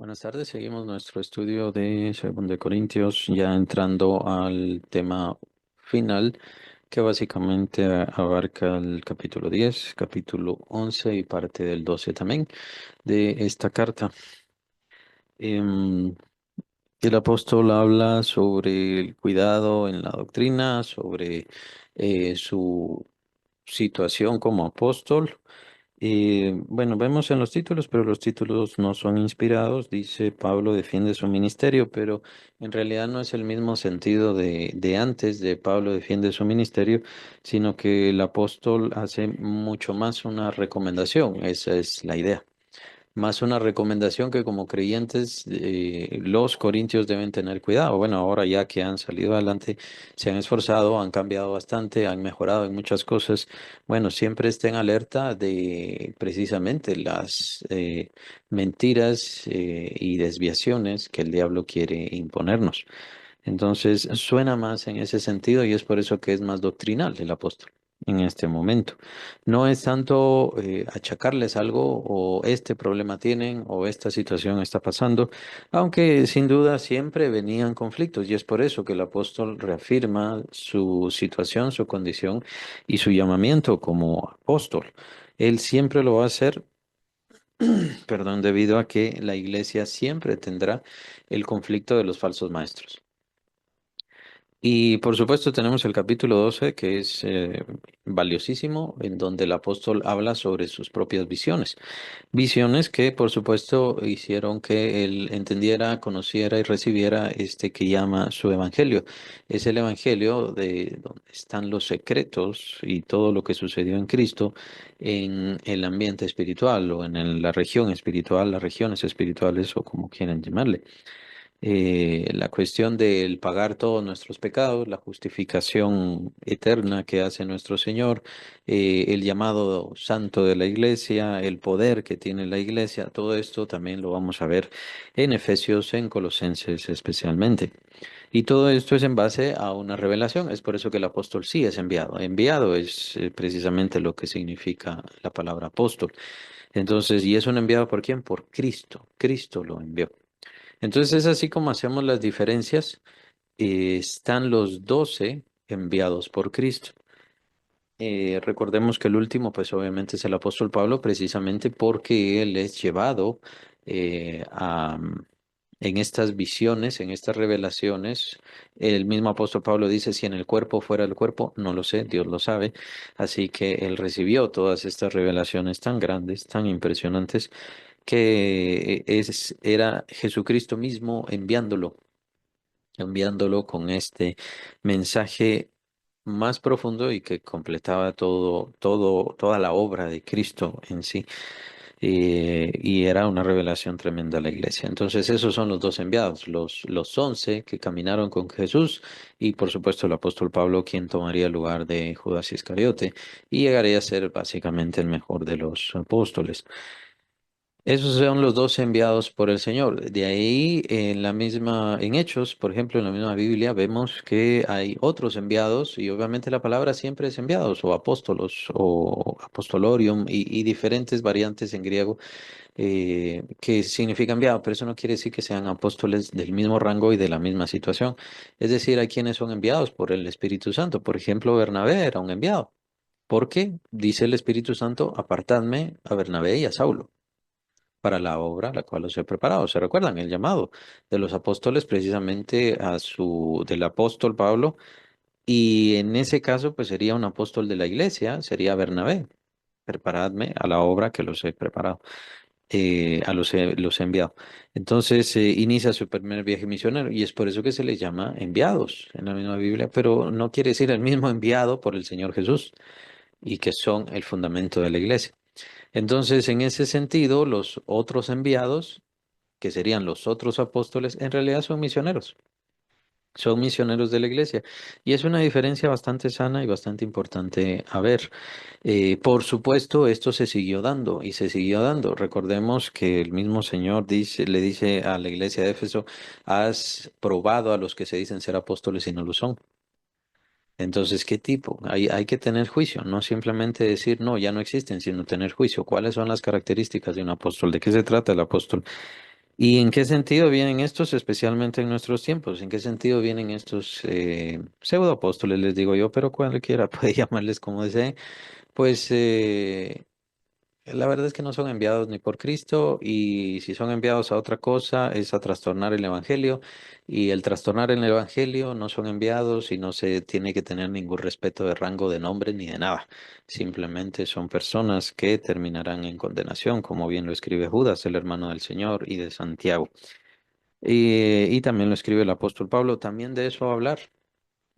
Buenas tardes, seguimos nuestro estudio de 2 Corintios, ya entrando al tema final, que básicamente abarca el capítulo 10, capítulo 11 y parte del 12 también de esta carta. Em, el apóstol habla sobre el cuidado en la doctrina, sobre su situación como apóstol. Bueno, vemos en los títulos, pero los títulos no son inspirados. Dice Pablo defiende su ministerio, pero en realidad no es el mismo sentido de antes de Pablo defiende su ministerio, sino que el apóstol hace mucho más una recomendación. Esa es la idea. Más una recomendación que como creyentes los corintios deben tener cuidado. Bueno, ahora ya que han salido adelante, se han esforzado, han cambiado bastante, han mejorado en muchas cosas. Bueno, siempre estén alerta de precisamente las mentiras y desviaciones que el diablo quiere imponernos. Entonces, suena más en ese sentido y es por eso que es más doctrinal el apóstol en este momento. No es tanto achacarles algo o este problema tienen o esta situación está pasando, aunque sin duda siempre venían conflictos y es por eso que el apóstol reafirma su situación, su condición y su llamamiento como apóstol. Él siempre lo va a hacer, perdón, debido a que la iglesia siempre tendrá el conflicto de los falsos maestros. Y por supuesto tenemos el capítulo 12 que es valiosísimo, en donde el apóstol habla sobre sus propias visiones. Visiones que por supuesto hicieron que él entendiera, conociera y recibiera este que llama su evangelio. Es el evangelio de donde están los secretos y todo lo que sucedió en Cristo en el ambiente espiritual o en la región espiritual, las regiones espirituales o como quieran llamarle. La cuestión del pagar todos nuestros pecados, la justificación eterna que hace nuestro Señor, el llamado santo de la iglesia, el poder que tiene la iglesia, todo esto también lo vamos a ver en Efesios, en Colosenses especialmente. Y todo esto es en base a una revelación, es por eso que el apóstol sí es enviado. Enviado es precisamente lo que significa la palabra apóstol. Entonces, ¿y es un enviado por quién? Por Cristo. Cristo lo envió. Entonces es así como hacemos las diferencias. Están los 12 enviados por Cristo. Recordemos que el último, pues obviamente es el apóstol Pablo, precisamente porque él es llevado en estas visiones, en estas revelaciones. El mismo apóstol Pablo dice, si en el cuerpo o fuera del cuerpo, no lo sé, Dios lo sabe. Así que él recibió todas estas revelaciones tan grandes, tan impresionantes que era Jesucristo mismo enviándolo con este mensaje más profundo y que completaba toda la obra de Cristo en sí. Y era una revelación tremenda a la iglesia. Entonces, esos son los dos enviados, los 11 que caminaron con Jesús y, por supuesto, el apóstol Pablo, quien tomaría el lugar de Judas Iscariote y llegaría a ser básicamente el mejor de los apóstoles. Esos son los dos enviados por el Señor. De ahí, en Hechos, por ejemplo, en la misma Biblia, vemos que hay otros enviados, y obviamente la palabra siempre es enviados, o apóstolos, o apostolorium, y diferentes variantes en griego que significa enviado, pero eso no quiere decir que sean apóstoles del mismo rango y de la misma situación. Es decir, hay quienes son enviados por el Espíritu Santo. Por ejemplo, Bernabé era un enviado. Porque dice el Espíritu Santo, apartadme a Bernabé y a Saulo para la obra la cual los he preparado. ¿Se recuerdan el llamado de los apóstoles precisamente del apóstol Pablo? Y en ese caso, pues sería un apóstol de la iglesia, sería Bernabé. Preparadme a la obra que los he preparado, los he enviado. Entonces, inicia su primer viaje misionero y es por eso que se les llama enviados en la misma Biblia, pero no quiere decir el mismo enviado por el Señor Jesús y que son el fundamento de la iglesia. Entonces, en ese sentido, los otros enviados, que serían los otros apóstoles, en realidad son misioneros de la iglesia. Y es una diferencia bastante sana y bastante importante a ver. Por supuesto, esto se siguió dando y se siguió dando. Recordemos que el mismo Señor le dice a la iglesia de Éfeso, has probado a los que se dicen ser apóstoles y no lo son. Entonces, ¿qué tipo? Hay que tener juicio, no simplemente decir, no, ya no existen, sino tener juicio. ¿Cuáles son las características de un apóstol? ¿De qué se trata el apóstol? ¿Y en qué sentido vienen estos, especialmente en nuestros tiempos? ¿En qué sentido vienen estos pseudoapóstoles, les digo yo, pero cualquiera puede llamarles como desee? Pues la verdad es que no son enviados ni por Cristo y si son enviados a otra cosa es a trastornar el Evangelio y el trastornar el Evangelio no son enviados y no se tiene que tener ningún respeto de rango de nombre ni de nada. Simplemente son personas que terminarán en condenación, como bien lo escribe Judas, el hermano del Señor, y de Santiago. Y también lo escribe el apóstol Pablo, también de eso va a hablar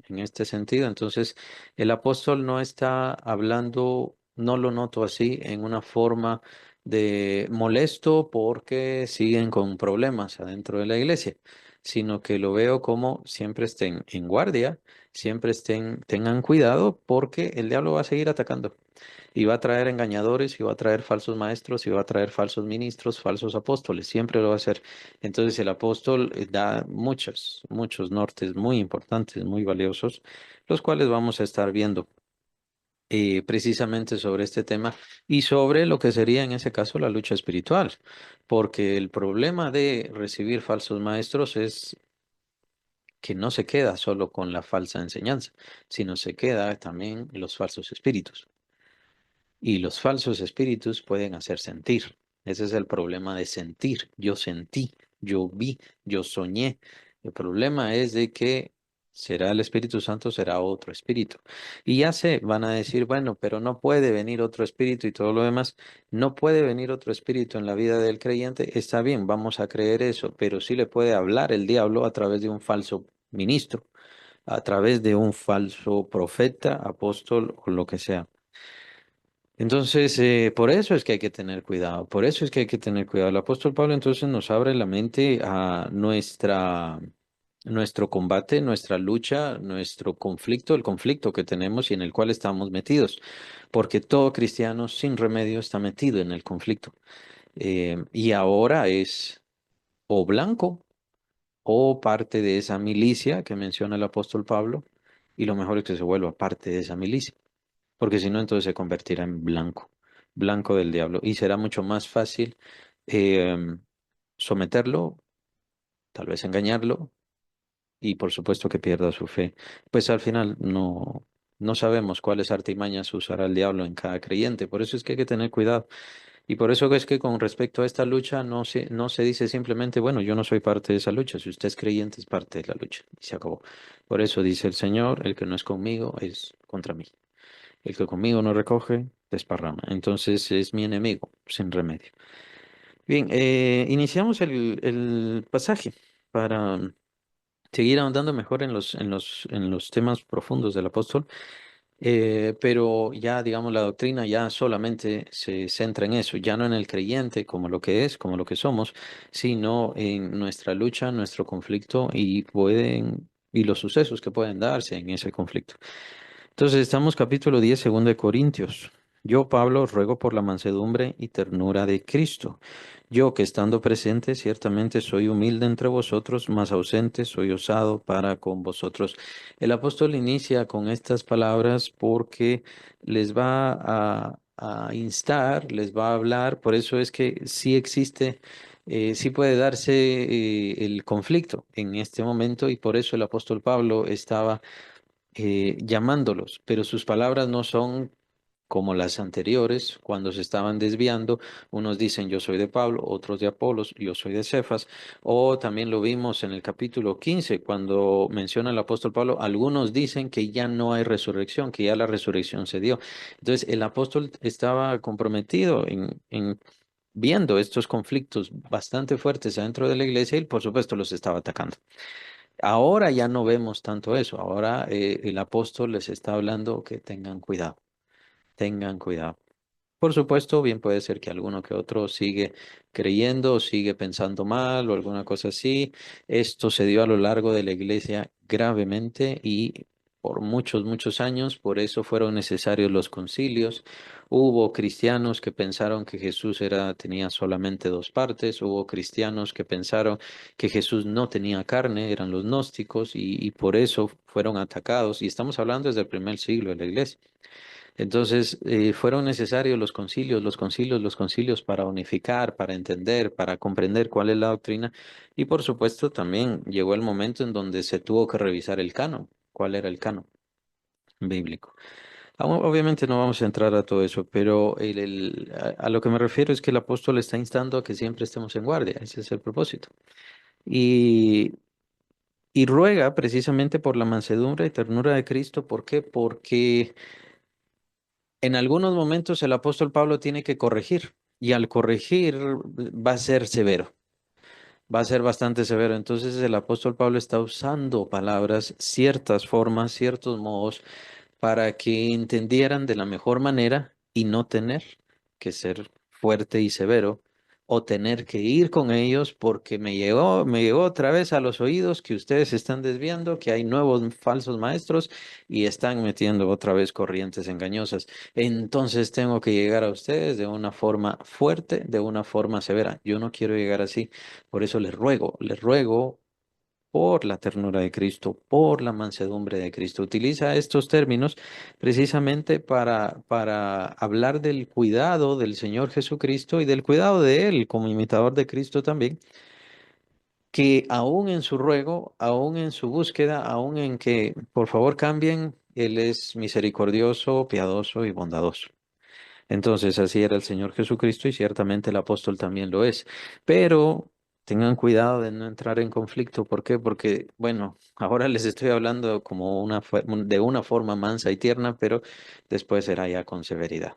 en este sentido. Entonces, el apóstol no está hablando, no lo noto así, en una forma de molesto porque siguen con problemas adentro de la iglesia, sino que lo veo como siempre estén en guardia, siempre tengan cuidado porque el diablo va a seguir atacando. Y va a traer engañadores, y va a traer falsos maestros, y va a traer falsos ministros, falsos apóstoles, siempre lo va a hacer. Entonces el apóstol da muchos nortes muy importantes, muy valiosos, los cuales vamos a estar viendo precisamente sobre este tema y sobre lo que sería en ese caso la lucha espiritual, porque el problema de recibir falsos maestros es que no se queda solo con la falsa enseñanza, sino se queda también los falsos espíritus. Y los falsos espíritus pueden hacer sentir. Ese es el problema de sentir. Yo sentí, yo vi, yo soñé. El problema es de que será el Espíritu Santo, será otro espíritu. Y ya se van a decir, bueno, pero no puede venir otro espíritu y todo lo demás. No puede venir otro espíritu en la vida del creyente. Está bien, vamos a creer eso, pero sí le puede hablar el diablo a través de un falso ministro, a través de un falso profeta, apóstol o lo que sea. Entonces, por eso es que hay que tener cuidado, por eso es que hay que tener cuidado. El apóstol Pablo entonces nos abre la mente a nuestro combate, nuestra lucha, nuestro conflicto, el conflicto que tenemos y en el cual estamos metidos, porque todo cristiano sin remedio está metido en el conflicto. Y ahora es o blanco o parte de esa milicia que menciona el apóstol Pablo, y lo mejor es que se vuelva parte de esa milicia porque si no, entonces se convertirá en blanco, blanco del diablo, y será mucho más fácil eh, someterlo, tal vez engañarlo, y por supuesto que pierda su fe. Pues al final no sabemos cuáles artimañas usará el diablo en cada creyente, por eso es que hay que tener cuidado. Y por eso es que con respecto a esta lucha no se dice simplemente, bueno, yo no soy parte de esa lucha, si usted es creyente es parte de la lucha, y se acabó. Por eso dice el Señor, el que no es conmigo es contra mí. El que conmigo no recoge, desparrama. Entonces es mi enemigo, sin remedio. Bien, iniciamos el pasaje para seguir ahondando mejor en los temas profundos del apóstol, pero ya, digamos, la doctrina ya solamente se centra en eso, ya no en el creyente como lo que es, como lo que somos, sino en nuestra lucha, nuestro conflicto y los sucesos que pueden darse en ese conflicto. Entonces, estamos capítulo 10, segundo de Corintios. Yo, Pablo, ruego por la mansedumbre y ternura de Cristo. Yo, que estando presente, ciertamente soy humilde entre vosotros, mas ausente soy osado para con vosotros. El apóstol inicia con estas palabras porque les va a instar, les va a hablar, por eso es que sí existe, sí puede darse el conflicto en este momento y por eso el apóstol Pablo estaba llamándolos, pero sus palabras no son como las anteriores, cuando se estaban desviando, unos dicen yo soy de Pablo, otros de Apolos, yo soy de Cefas, o también lo vimos en el capítulo 15, cuando menciona el apóstol Pablo, algunos dicen que ya no hay resurrección, que ya la resurrección se dio. Entonces, el apóstol estaba comprometido en viendo estos conflictos bastante fuertes dentro de la iglesia y por supuesto los estaba atacando. Ahora ya no vemos tanto eso. Ahora el apóstol les está hablando que tengan cuidado, tengan cuidado. Por supuesto, bien puede ser que alguno que otro sigue creyendo, sigue pensando mal o alguna cosa así. Esto se dio a lo largo de la iglesia gravemente y por muchos años. Por eso fueron necesarios los concilios. Hubo cristianos que pensaron que Jesús tenía solamente dos partes. Hubo cristianos que pensaron que Jesús no tenía carne, eran los gnósticos y por eso fueron atacados. Y estamos hablando desde el primer siglo de la iglesia. Entonces, fueron necesarios los concilios, los concilios, los concilios para unificar, para entender, para comprender cuál es la doctrina. Y por supuesto, también llegó el momento en donde se tuvo que revisar el canon. ¿Cuál era el canon bíblico? Obviamente no vamos a entrar a todo eso, pero a lo que me refiero es que el apóstol está instando a que siempre estemos en guardia. Ese es el propósito. Y, y ruega precisamente por la mansedumbre y ternura de Cristo. ¿Por qué? Porque en algunos momentos el apóstol Pablo tiene que corregir y al corregir va a ser severo, va a ser bastante severo. Entonces el apóstol Pablo está usando palabras, ciertas formas, ciertos modos para que entendieran de la mejor manera y no tener que ser fuerte y severo o tener que ir con ellos porque me llegó otra vez a los oídos que ustedes se están desviando, que hay nuevos falsos maestros y están metiendo otra vez corrientes engañosas. Entonces tengo que llegar a ustedes de una forma fuerte, de una forma severa. Yo no quiero llegar así. Por eso les ruego por la ternura de Cristo, por la mansedumbre de Cristo. Utiliza estos términos precisamente para hablar del cuidado del Señor Jesucristo y del cuidado de Él como imitador de Cristo también, que aún en su ruego, aún en su búsqueda, aún en que por favor cambien, Él es misericordioso, piadoso y bondadoso. Entonces, así era el Señor Jesucristo y ciertamente el apóstol también lo es. Pero tengan cuidado de no entrar en conflicto. ¿Por qué? Porque, bueno, ahora les estoy hablando como de una forma mansa y tierna, pero después será ya con severidad.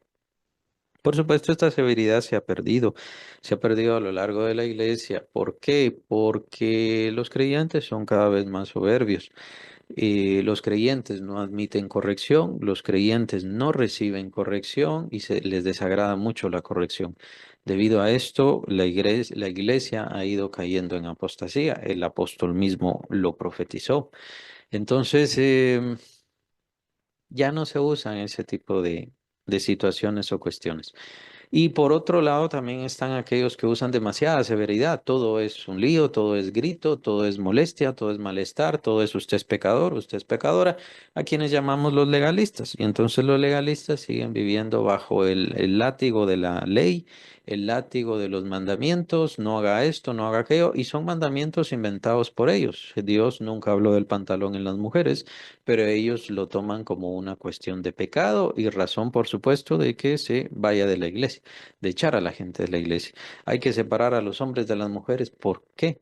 Por supuesto, esta severidad se ha perdido a lo largo de la iglesia. ¿Por qué? Porque los creyentes son cada vez más soberbios. Los creyentes no admiten corrección, los creyentes no reciben corrección y les desagrada mucho la corrección. Debido a esto, la iglesia ha ido cayendo en apostasía. El apóstol mismo lo profetizó. Entonces, ya no se usan ese tipo de situaciones o cuestiones. Y por otro lado, también están aquellos que usan demasiada severidad. Todo es un lío, todo es grito, todo es molestia, todo es malestar, todo es usted es pecador, usted es pecadora, a quienes llamamos los legalistas. Y entonces los legalistas siguen viviendo bajo el látigo de la ley, el látigo de los mandamientos, no haga esto, no haga aquello, y son mandamientos inventados por ellos. Dios nunca habló del pantalón en las mujeres, pero ellos lo toman como una cuestión de pecado y razón, por supuesto, de que se vaya de la iglesia, de echar a la gente de la iglesia. Hay que separar a los hombres de las mujeres. ¿Por qué?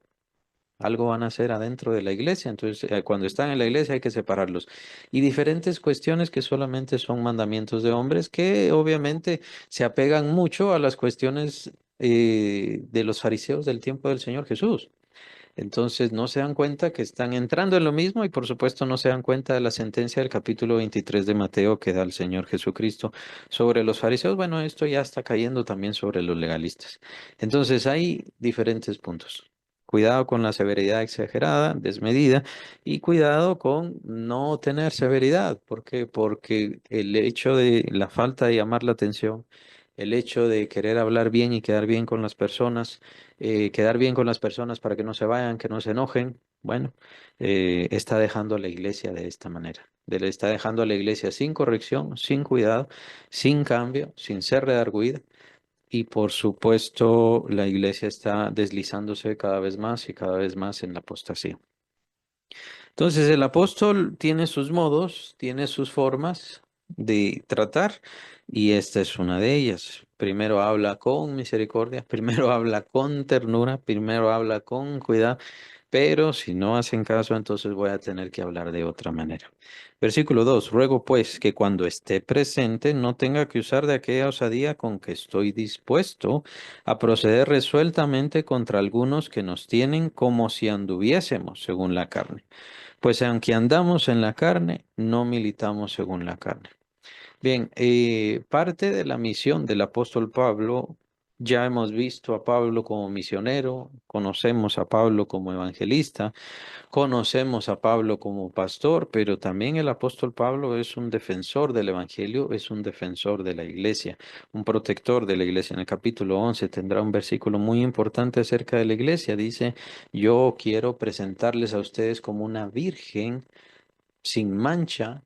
Algo van a hacer adentro de la iglesia, entonces cuando están en la iglesia hay que separarlos. Y diferentes cuestiones que solamente son mandamientos de hombres que obviamente se apegan mucho a las cuestiones de los fariseos del tiempo del Señor Jesús. Entonces no se dan cuenta que están entrando en lo mismo y por supuesto no se dan cuenta de la sentencia del capítulo 23 de Mateo que da el Señor Jesucristo sobre los fariseos. Bueno, esto ya está cayendo también sobre los legalistas. Entonces hay diferentes puntos. Cuidado con la severidad exagerada, desmedida, y cuidado con no tener severidad. ¿Por qué? Porque el hecho de la falta de llamar la atención, el hecho de querer hablar bien y quedar bien con las personas, quedar bien con las personas para que no se vayan, que no se enojen, bueno, está dejando a la iglesia de esta manera. Está dejando a la iglesia sin corrección, sin cuidado, sin cambio, sin ser redarguida. Y por supuesto, la iglesia está deslizándose cada vez más y cada vez más en la apostasía. Entonces, el apóstol tiene sus modos, tiene sus formas de tratar y esta es una de ellas. Primero habla con misericordia, primero habla con ternura, primero habla con cuidado, pero si no hacen caso, entonces voy a tener que hablar de otra manera. Versículo 2. Ruego pues que cuando esté presente no tenga que usar de aquella osadía con que estoy dispuesto a proceder resueltamente contra algunos que nos tienen como si anduviésemos según la carne. Pues aunque andamos en la carne, no militamos según la carne. Bien, parte de la misión del apóstol Pablo, ya hemos visto a Pablo como misionero, conocemos a Pablo como evangelista, conocemos a Pablo como pastor, pero también el apóstol Pablo es un defensor del evangelio, es un defensor de la iglesia, un protector de la iglesia. En el capítulo 11 tendrá un versículo muy importante acerca de la iglesia. Dice, yo quiero presentarles a ustedes como una virgen sin mancha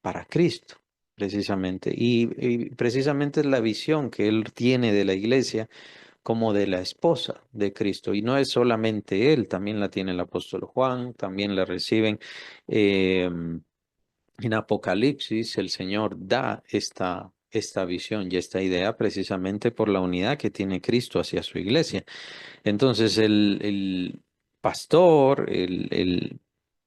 para Cristo. precisamente. Y precisamente es la visión que él tiene de la iglesia como de la esposa de Cristo. Y no es solamente él, también la tiene el apóstol Juan, también la reciben. eh, en Apocalipsis, el Señor da esta visión y esta idea precisamente por la unidad que tiene Cristo hacia su iglesia. Entonces, el pastor, el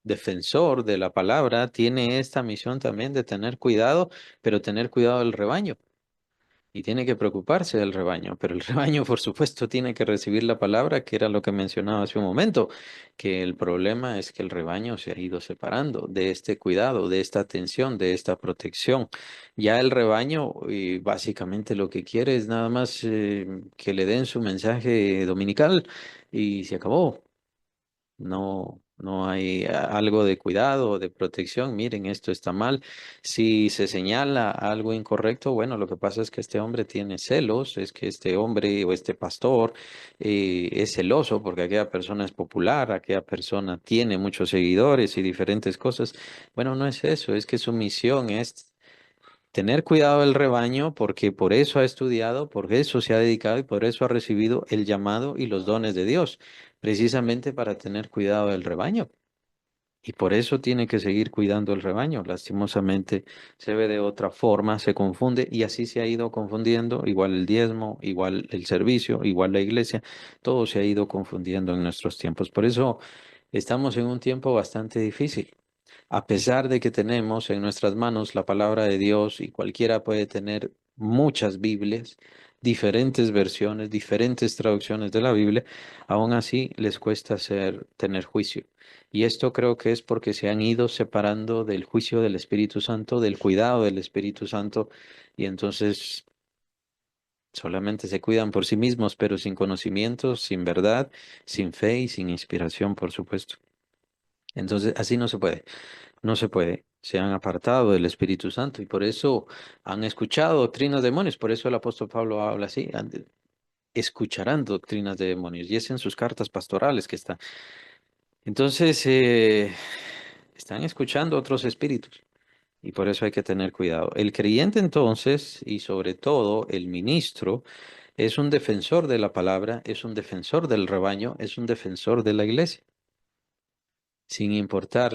defensor de la palabra, tiene esta misión también de tener cuidado, pero tener cuidado del rebaño. Y tiene que preocuparse del rebaño, pero el rebaño, por supuesto, tiene que recibir la palabra, que era lo que mencionaba hace un momento, que el problema es que el rebaño se ha ido separando de este cuidado, de esta atención, de esta protección. Ya el rebaño, básicamente lo que quiere es nada más que le den su mensaje dominical y se acabó. No, no hay algo de cuidado o de protección. Miren, esto está mal. Si se señala algo incorrecto, bueno, lo que pasa es que este hombre tiene celos, es que este hombre o este pastor es celoso porque aquella persona es popular, aquella persona tiene muchos seguidores y diferentes cosas. Bueno, no es eso, es que su misión es tener cuidado del rebaño porque por eso ha estudiado, por eso se ha dedicado y por eso ha recibido el llamado y los dones de Dios, precisamente para tener cuidado del rebaño. Y por eso tiene que seguir cuidando el rebaño. Lastimosamente se ve de otra forma, se confunde y así se ha ido confundiendo, igual el diezmo, igual el servicio, igual la iglesia, todo se ha ido confundiendo en nuestros tiempos. Por eso estamos en un tiempo bastante difícil. A pesar de que tenemos en nuestras manos la palabra de Dios y cualquiera puede tener muchas Biblias, diferentes versiones, diferentes traducciones de la Biblia, aún así les cuesta tener juicio. Y esto creo que es porque se han ido separando del juicio del Espíritu Santo, del cuidado del Espíritu Santo, y entonces solamente se cuidan por sí mismos, pero sin conocimiento, sin verdad, sin fe y sin inspiración, por supuesto. Entonces, así no se puede. No se puede. Se han apartado del Espíritu Santo y por eso han escuchado doctrinas de demonios. Por eso el apóstol Pablo habla así. Escucharán doctrinas de demonios. Y es en sus cartas pastorales que está. Entonces, están escuchando otros espíritus. Y por eso hay que tener cuidado. El creyente entonces, y sobre todo el ministro, es un defensor de la palabra, es un defensor del rebaño, es un defensor de la iglesia. Sin importar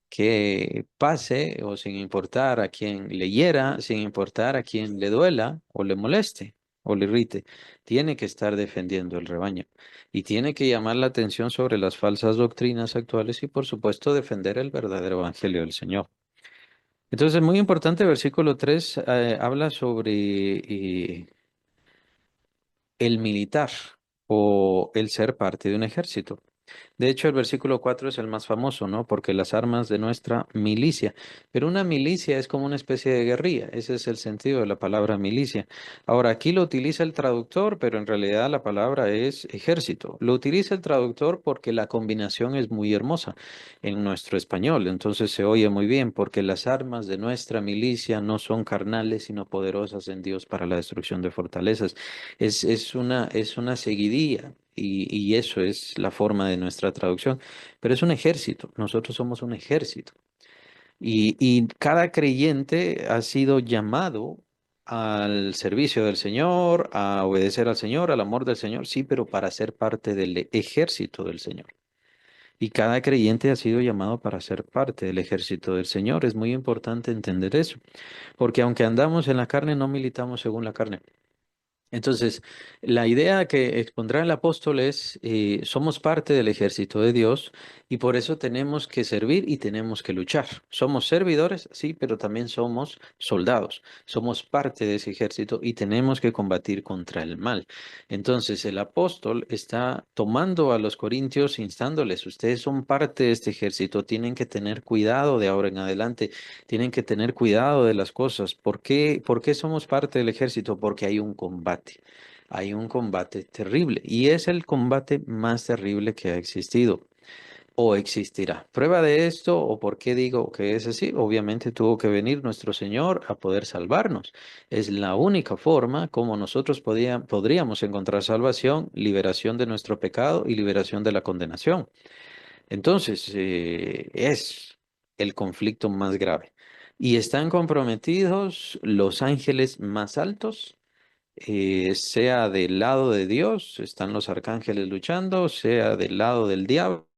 qué pase o sin importar a quién le hiera, sin importar a quién le duela o le moleste o le irrite, tiene que estar defendiendo el rebaño y tiene que llamar la atención sobre las falsas doctrinas actuales y por supuesto defender el verdadero evangelio del Señor. Entonces, muy importante, versículo 3 habla sobre el militar o el ser parte de un ejército. De hecho, el versículo 4 es el más famoso, ¿no? Porque las armas de nuestra milicia. Pero una milicia es como una especie de guerrilla. Ese es el sentido de la palabra milicia. Ahora, aquí lo utiliza el traductor, pero en realidad la palabra es ejército. Lo utiliza el traductor porque la combinación es muy hermosa en nuestro español. Entonces se oye muy bien, porque las armas de nuestra milicia no son carnales, sino poderosas en Dios para la destrucción de fortalezas. Es una seguidilla y eso es la forma de nuestra traducción, pero es un ejército, nosotros somos un ejército y cada creyente ha sido llamado al servicio del Señor, a obedecer al Señor, al amor del Señor, sí, pero para ser parte del ejército del Señor. Y cada creyente ha sido llamado para ser parte del ejército del Señor. Es muy importante entender eso, porque aunque andamos en la carne, no militamos según la carne. Entonces, la idea que expondrá el apóstol es, somos parte del ejército de Dios y por eso tenemos que servir y tenemos que luchar. Somos servidores, sí, pero también somos soldados. Somos parte de ese ejército y tenemos que combatir contra el mal. Entonces, el apóstol está tomando a los corintios, instándoles, ustedes son parte de este ejército, tienen que tener cuidado de ahora en adelante, tienen que tener cuidado de las cosas. ¿Por qué somos parte del ejército? Porque hay un combate. Hay un combate terrible y es el combate más terrible que ha existido o existirá. Prueba de esto o por qué digo que es así, obviamente tuvo que venir nuestro Señor a poder salvarnos. Es la única forma como nosotros podríamos encontrar salvación, liberación de nuestro pecado y liberación de la condenación. Entonces, es el conflicto más grave. Y están comprometidos los ángeles más altos, sea del lado de Dios, están los arcángeles luchando, sea del lado del diablo,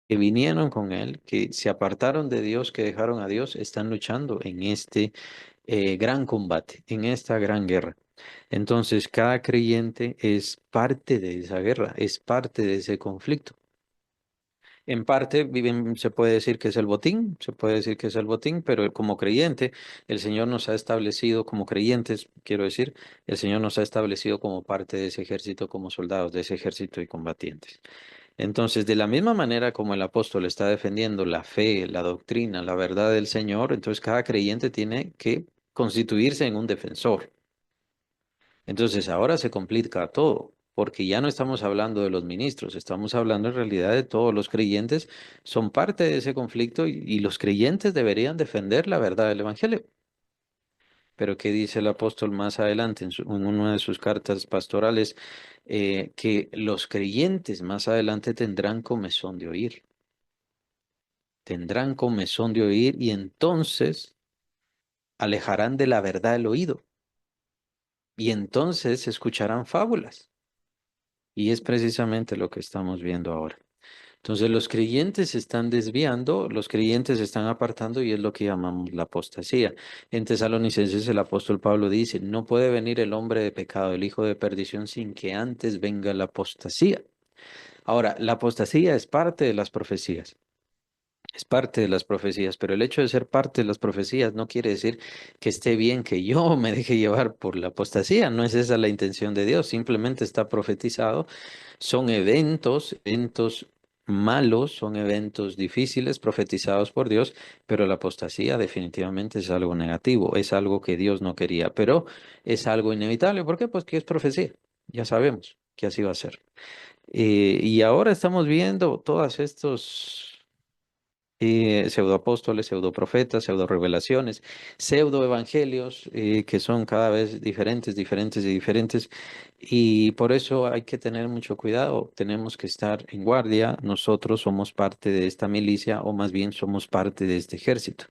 que vinieron con él, que se apartaron de Dios, que dejaron a Dios, están luchando en este gran combate, en esta gran guerra. Entonces, cada creyente es parte de esa guerra, es parte de ese conflicto. En parte, se puede decir que es el botín, se puede decir que es el botín, pero como creyente, el Señor nos ha establecido como creyentes, quiero decir, el Señor nos ha establecido como parte de ese ejército, como soldados de ese ejército y combatientes. Entonces, de la misma manera como el apóstol está defendiendo la fe, la doctrina, la verdad del Señor, entonces cada creyente tiene que constituirse en un defensor. Entonces ahora se complica todo, porque ya no estamos hablando de los ministros, estamos hablando en realidad de todos los creyentes, son parte de ese conflicto y los creyentes deberían defender la verdad del Evangelio. Pero ¿qué dice el apóstol más adelante en una de sus cartas pastorales? Que los creyentes más adelante tendrán comezón de oír y entonces alejarán de la verdad el oído y entonces escucharán fábulas. Y es precisamente lo que estamos viendo ahora. Entonces los creyentes se están desviando, los creyentes se están apartando y es lo que llamamos la apostasía. En Tesalonicenses el apóstol Pablo dice, no puede venir el hombre de pecado, el hijo de perdición, sin que antes venga la apostasía. Ahora, la apostasía es parte de las profecías. Es parte de las profecías, pero el hecho de ser parte de las profecías no quiere decir que esté bien que yo me deje llevar por la apostasía. No es esa la intención de Dios, simplemente está profetizado. Son eventos malos, son eventos difíciles profetizados por Dios, pero la apostasía definitivamente es algo negativo, es algo que Dios no quería, pero es algo inevitable. ¿Por qué? Pues que es profecía. Ya sabemos que así va a ser. Y ahora estamos viendo todos estos pseudoapóstoles, pseudoprofetas, pseudorevelaciones, pseudoevangelios, que son cada vez diferentes, diferentes y diferentes. Y por eso hay que tener mucho cuidado, tenemos que estar en guardia. Nosotros somos parte de esta milicia o más bien somos parte de este ejército.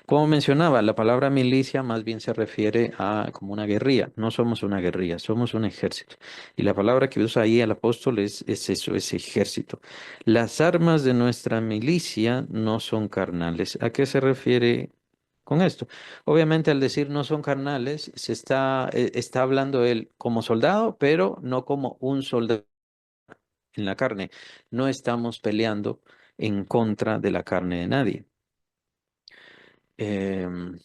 Como mencionaba, la palabra milicia más bien se refiere a como una guerrilla. No somos una guerrilla, somos un ejército. Y la palabra que usa ahí el apóstol es eso, es ejército. Las armas de nuestra milicia no son carnales. ¿A qué se refiere con esto? Obviamente al decir no son carnales, está hablando él como soldado, pero no como un soldado en la carne. No estamos peleando en contra de la carne de nadie. Em,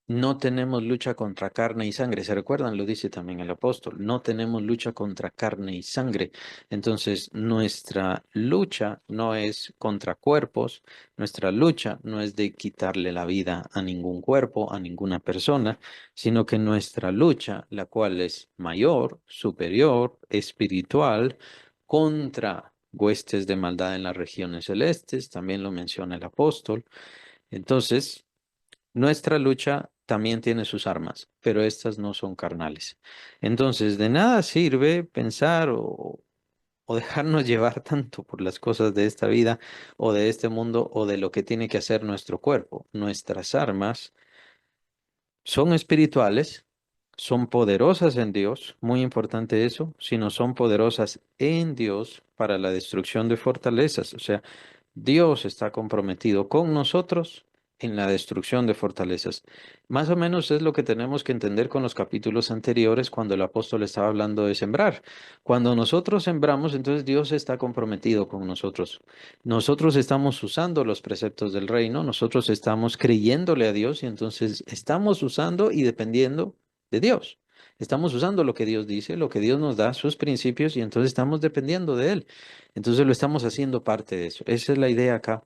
no tenemos lucha contra carne y sangre. ¿Se recuerdan? Lo dice también el apóstol. No tenemos lucha contra carne y sangre. Entonces, nuestra lucha no es contra cuerpos. Nuestra lucha no es de quitarle la vida a ningún cuerpo, a ninguna persona, sino que nuestra lucha, la cual es mayor, superior, espiritual, contra huestes de maldad en las regiones celestes. También lo menciona el apóstol. Entonces, nuestra lucha también tiene sus armas, pero estas no son carnales. Entonces, de nada sirve pensar o dejarnos llevar tanto por las cosas de esta vida o de este mundo o de lo que tiene que hacer nuestro cuerpo. Nuestras armas son espirituales, son poderosas en Dios, muy importante eso, sino son poderosas en Dios para la destrucción de fortalezas. O sea, Dios está comprometido con nosotros en la destrucción de fortalezas. Más o menos es lo que tenemos que entender con los capítulos anteriores cuando el apóstol estaba hablando de sembrar. Cuando nosotros sembramos, entonces Dios está comprometido con nosotros. Nosotros estamos usando los preceptos del reino, nosotros estamos creyéndole a Dios y entonces estamos usando y dependiendo de Dios. Estamos usando lo que Dios dice, lo que Dios nos da, sus principios, y entonces estamos dependiendo de Él. Entonces lo estamos haciendo parte de eso. Esa es la idea acá.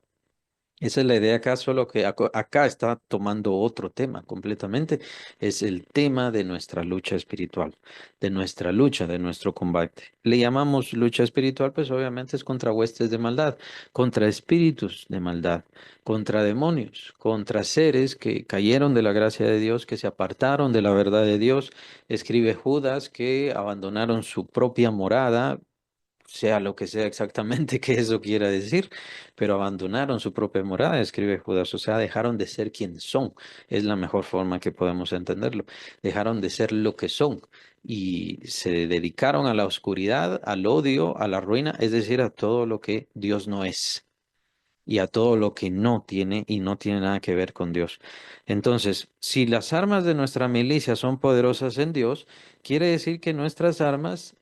Esa es la idea acá, solo que acá está tomando otro tema completamente. Es el tema de nuestra lucha espiritual, de nuestra lucha, de nuestro combate. Le llamamos lucha espiritual, pues obviamente es contra huestes de maldad, contra espíritus de maldad, contra demonios, contra seres que cayeron de la gracia de Dios, que se apartaron de la verdad de Dios. Escribe Judas que abandonaron su propia morada sea lo que sea exactamente que eso quiera decir, pero abandonaron su propia morada, escribe Judas, o sea, dejaron de ser quienes son, es la mejor forma que podemos entenderlo, dejaron de ser lo que son y se dedicaron a la oscuridad, al odio, a la ruina, es decir, a todo lo que Dios no es y a todo lo que no tiene y no tiene nada que ver con Dios. Entonces, si las armas de nuestra milicia son poderosas en Dios, quiere decir que nuestras armas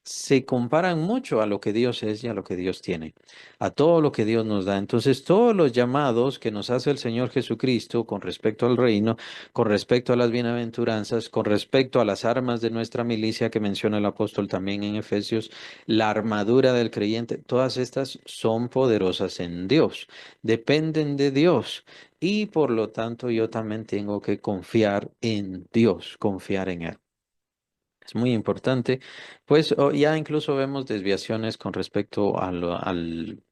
se comparan mucho a lo que Dios es y a lo que Dios tiene, a todo lo que Dios nos da. Entonces, todos los llamados que nos hace el Señor Jesucristo con respecto al reino, con respecto a las bienaventuranzas, con respecto a las armas de nuestra milicia que menciona el apóstol también en Efesios, la armadura del creyente, todas estas son poderosas en Dios, dependen de Dios. Y por lo tanto, yo también tengo que confiar en Dios, confiar en Él. Es muy importante, pues ya incluso vemos desviaciones con respecto al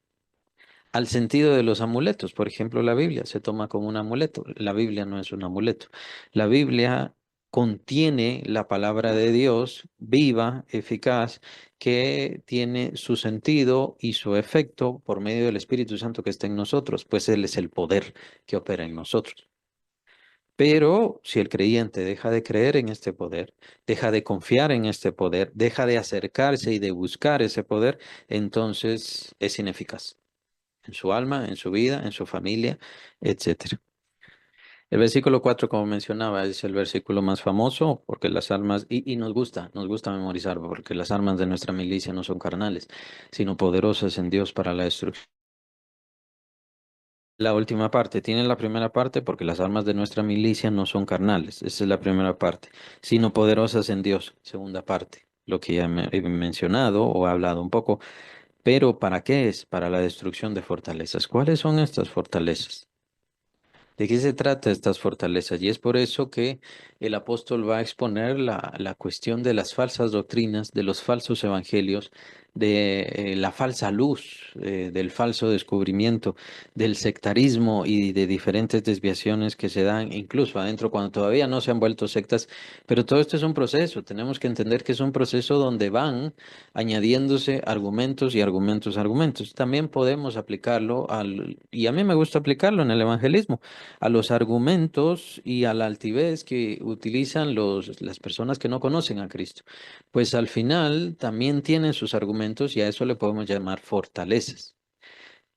sentido de los amuletos. Por ejemplo, la Biblia se toma como un amuleto. La Biblia no es un amuleto. La Biblia contiene la palabra de Dios viva, eficaz, que tiene su sentido y su efecto por medio del Espíritu Santo que está en nosotros, pues Él es el poder que opera en nosotros. Pero si el creyente deja de creer en este poder, deja de confiar en este poder, deja de acercarse y de buscar ese poder, entonces es ineficaz en su alma, en su vida, en su familia, etcétera. El versículo 4, como mencionaba, es el versículo más famoso porque las armas, y nos gusta memorizar, porque las armas de nuestra milicia no son carnales, sino poderosas en Dios para la destrucción. La última parte, tiene la primera parte porque las armas de nuestra milicia no son carnales, esa es la primera parte, sino poderosas en Dios, segunda parte, lo que ya he mencionado o he hablado un poco, pero ¿para qué es? Para la destrucción de fortalezas. ¿Cuáles son estas fortalezas? ¿De qué se trata estas fortalezas? Y es por eso que el apóstol va a exponer la cuestión de las falsas doctrinas, de los falsos evangelios, de la falsa luz, del falso descubrimiento, del sectarismo y de diferentes desviaciones que se dan incluso adentro cuando todavía no se han vuelto sectas. Pero todo esto es un proceso. Tenemos que entender que es un proceso donde van añadiéndose argumentos y argumentos, argumentos. También podemos aplicarlo y a mí me gusta aplicarlo en el evangelismo a los argumentos y a la altivez que utilizan las personas que no conocen a Cristo. Pues al final también tienen sus argumentos y a eso le podemos llamar fortalezas.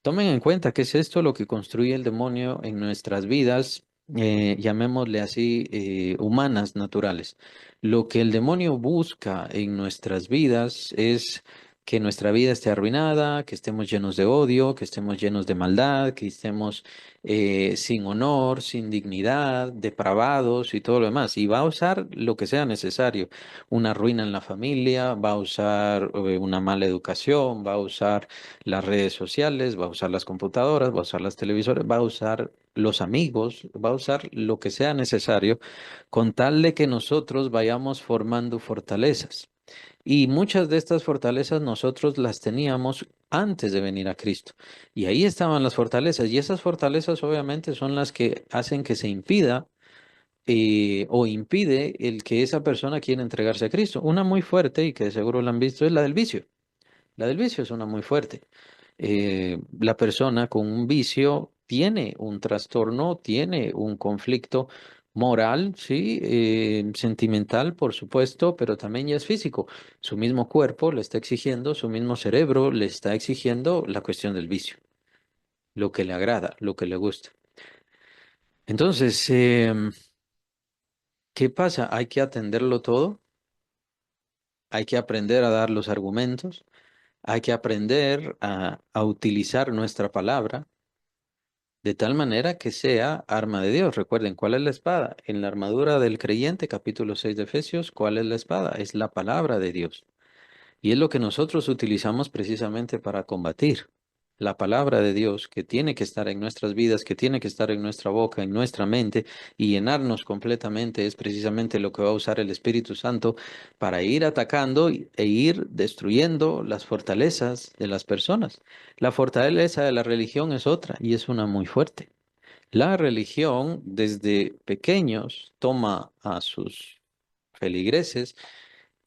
Tomen en cuenta que es esto lo que construye el demonio en nuestras vidas, llamémosle así, humanas, naturales. Lo que el demonio busca en nuestras vidas es que nuestra vida esté arruinada, que estemos llenos de odio, que estemos llenos de maldad, que estemos sin honor, sin dignidad, depravados y todo lo demás. Y va a usar lo que sea necesario. Una ruina en la familia, va a usar una mala educación, va a usar las redes sociales, va a usar las computadoras, va a usar las televisores, va a usar los amigos, va a usar lo que sea necesario con tal de que nosotros vayamos formando fortalezas. Y muchas de estas fortalezas nosotros las teníamos antes de venir a Cristo. Y ahí estaban las fortalezas. Y esas fortalezas obviamente son las que hacen que se impida o impide el que esa persona quiera entregarse a Cristo. Una muy fuerte y que de seguro la han visto es la del vicio. La del vicio es una muy fuerte. La persona con un vicio tiene un trastorno, tiene un conflicto moral, sí, sentimental, por supuesto, pero también ya es físico. Su mismo cuerpo le está exigiendo, su mismo cerebro le está exigiendo la cuestión del vicio, lo que le agrada, lo que le gusta. Entonces, ¿qué pasa? Hay que atenderlo todo, hay que aprender a dar los argumentos, hay que aprender a utilizar nuestra palabra de tal manera que sea arma de Dios. Recuerden, ¿cuál es la espada? En la armadura del creyente, capítulo 6 de Efesios, ¿cuál es la espada? Es la palabra de Dios. Y es lo que nosotros utilizamos precisamente para combatir. La palabra de Dios que tiene que estar en nuestras vidas, que tiene que estar en nuestra boca, en nuestra mente y llenarnos completamente es precisamente lo que va a usar el Espíritu Santo para ir atacando e ir destruyendo las fortalezas de las personas. La fortaleza de la religión es otra y es una muy fuerte. La religión desde pequeños toma a sus feligreses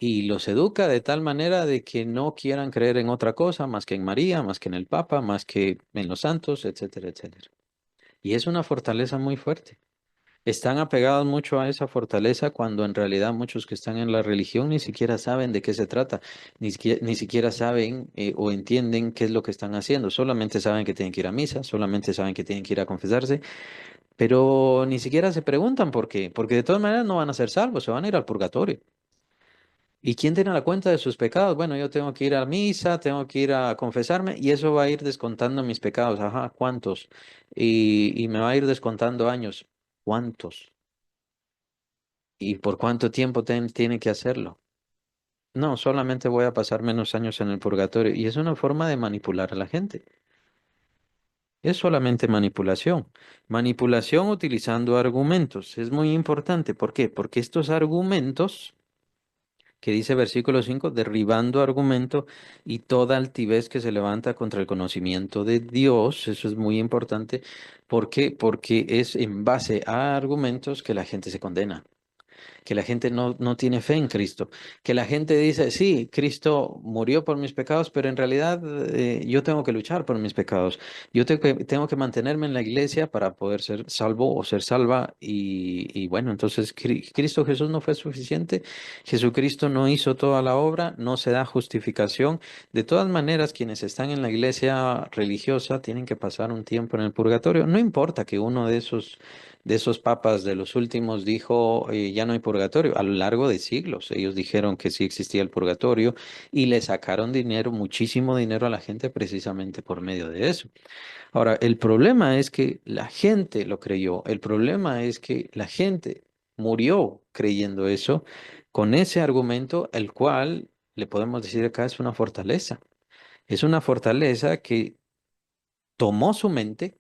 y los educa de tal manera de que no quieran creer en otra cosa más que en María, más que en el Papa, más que en los santos, etcétera, etcétera. Y es una fortaleza muy fuerte. Están apegados mucho a esa fortaleza cuando en realidad muchos que están en la religión ni siquiera saben de qué se trata, ni siquiera saben o entienden qué es lo que están haciendo. Solamente saben que tienen que ir a misa, solamente saben que tienen que ir a confesarse, pero ni siquiera se preguntan por qué, porque de todas maneras no van a ser salvos, se van a ir al purgatorio. ¿Y quién tiene la cuenta de sus pecados? Bueno, yo tengo que ir a misa, tengo que ir a confesarme y eso va a ir descontando mis pecados. Ajá, ¿cuántos? Y me va a ir descontando años. ¿Cuántos? ¿Y por cuánto tiempo tiene que hacerlo? No, solamente voy a pasar menos años en el purgatorio. Y es una forma de manipular a la gente. Es solamente manipulación. Manipulación utilizando argumentos. Es muy importante. ¿Por qué? Porque estos argumentos que dice versículo 5 derribando argumento y toda altivez que se levanta contra el conocimiento de Dios, eso es muy importante. ¿Por qué? Porque es en base a argumentos que la gente se condena, que la gente no tiene fe en Cristo, que la gente dice, sí, Cristo murió por mis pecados, pero en realidad yo tengo que luchar por mis pecados. Yo tengo que mantenerme en la iglesia para poder ser salvo o ser salva. Y bueno, entonces Cristo Jesús no fue suficiente. Jesucristo no hizo toda la obra, no se da justificación. De todas maneras, quienes están en la iglesia religiosa tienen que pasar un tiempo en el purgatorio. No importa que uno de esos papas de los últimos dijo, ya no hay purgatorio. A lo largo de siglos, ellos dijeron que sí existía el purgatorio y le sacaron dinero, muchísimo dinero a la gente precisamente por medio de eso. Ahora, el problema es que la gente lo creyó. El problema es que la gente murió creyendo eso con ese argumento, el cual le podemos decir acá es una fortaleza. Es una fortaleza que tomó su mente,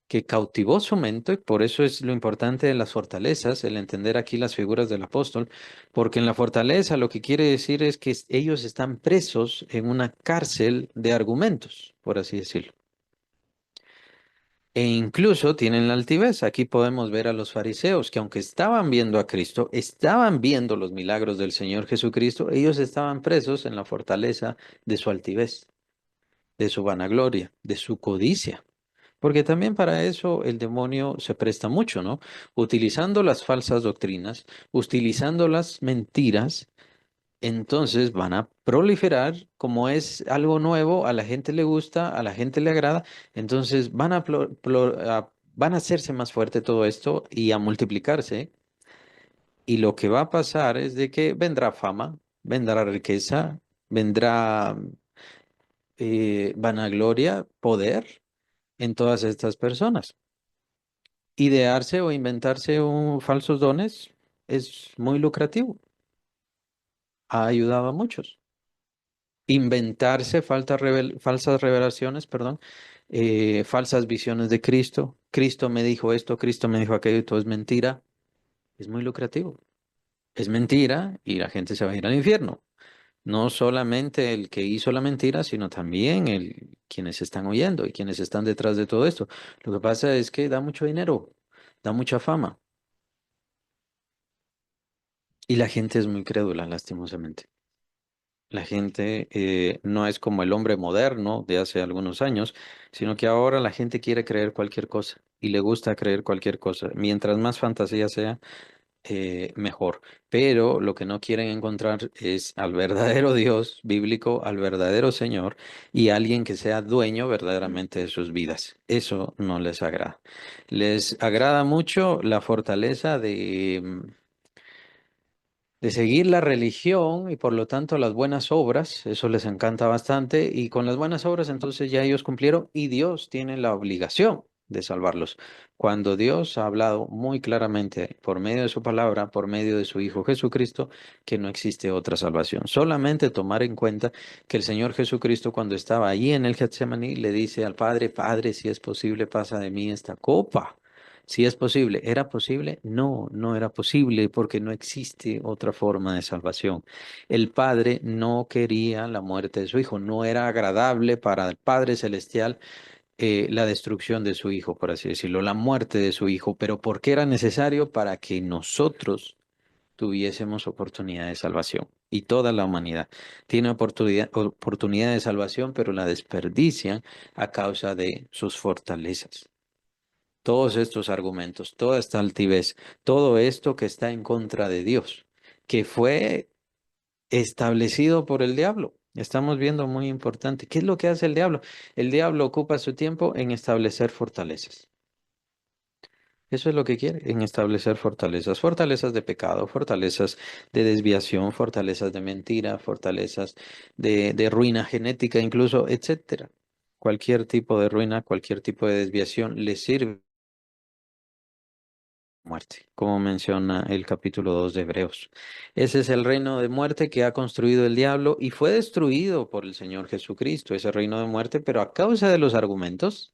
que cautivó su mente, por eso es lo importante de las fortalezas, el entender aquí las figuras del apóstol, porque en la fortaleza lo que quiere decir es que ellos están presos en una cárcel de argumentos, por así decirlo. E incluso tienen la altivez. Aquí podemos ver a los fariseos que aunque estaban viendo a Cristo, estaban viendo los milagros del Señor Jesucristo, ellos estaban presos en la fortaleza de su altivez, de su vanagloria, de su codicia. Porque también para eso el demonio se presta mucho, ¿no? Utilizando las falsas doctrinas, utilizando las mentiras, entonces van a proliferar, como es algo nuevo, a la gente le gusta, a la gente le agrada, entonces van a hacerse más fuerte todo esto y a multiplicarse. Y lo que va a pasar es de que vendrá fama, vendrá riqueza, vendrá vanagloria, poder en todas estas personas. Idearse o inventarse falsos dones es muy lucrativo. Ha ayudado a muchos. Inventarse falsas revelaciones, perdón, falsas visiones de Cristo. Cristo me dijo esto, Cristo me dijo aquello, y todo es mentira. Es muy lucrativo. Es mentira y la gente se va a ir al infierno. No solamente el que hizo la mentira, sino también quienes están oyendo y quienes están detrás de todo esto. Lo que pasa es que da mucho dinero, da mucha fama. Y la gente es muy crédula, lastimosamente. La gente no es como el hombre moderno de hace algunos años, sino que ahora la gente quiere creer cualquier cosa y le gusta creer cualquier cosa. Mientras más fantasía sea, mejor. Pero lo que no quieren encontrar es al verdadero Dios bíblico, al verdadero Señor y alguien que sea dueño verdaderamente de sus vidas. Eso no les agrada. Les agrada mucho la fortaleza de seguir la religión y por lo tanto las buenas obras, eso les encanta bastante, y con las buenas obras entonces ya ellos cumplieron y Dios tiene la obligación de salvarlos. Cuando Dios ha hablado muy claramente por medio de su palabra, por medio de su Hijo Jesucristo, que no existe otra salvación. Solamente tomar en cuenta que el Señor Jesucristo cuando estaba allí en el Getsemaní le dice al Padre, Padre, si es posible, pasa de mí esta copa. Si es posible, ¿era posible? No, no era posible porque no existe otra forma de salvación. El Padre no quería la muerte de su Hijo, no era agradable para el Padre Celestial la destrucción de su Hijo, por así decirlo, la muerte de su Hijo, pero ¿por qué era necesario? Para que nosotros tuviésemos oportunidad de salvación. Y toda la humanidad tiene oportunidad de salvación, pero la desperdician a causa de sus fortalezas. Todos estos argumentos, toda esta altivez, todo esto que está en contra de Dios, que fue establecido por el diablo. Estamos viendo muy importante. ¿Qué es lo que hace el diablo? El diablo ocupa su tiempo en establecer fortalezas. Eso es lo que quiere, en establecer fortalezas, fortalezas de pecado, fortalezas de desviación, fortalezas de mentira, fortalezas de ruina genética, incluso, etcétera. Cualquier tipo de ruina, cualquier tipo de desviación le sirve muerte, como menciona el capítulo 2 de Hebreos. Ese es el reino de muerte que ha construido el diablo y fue destruido por el Señor Jesucristo, ese reino de muerte, pero a causa de los argumentos,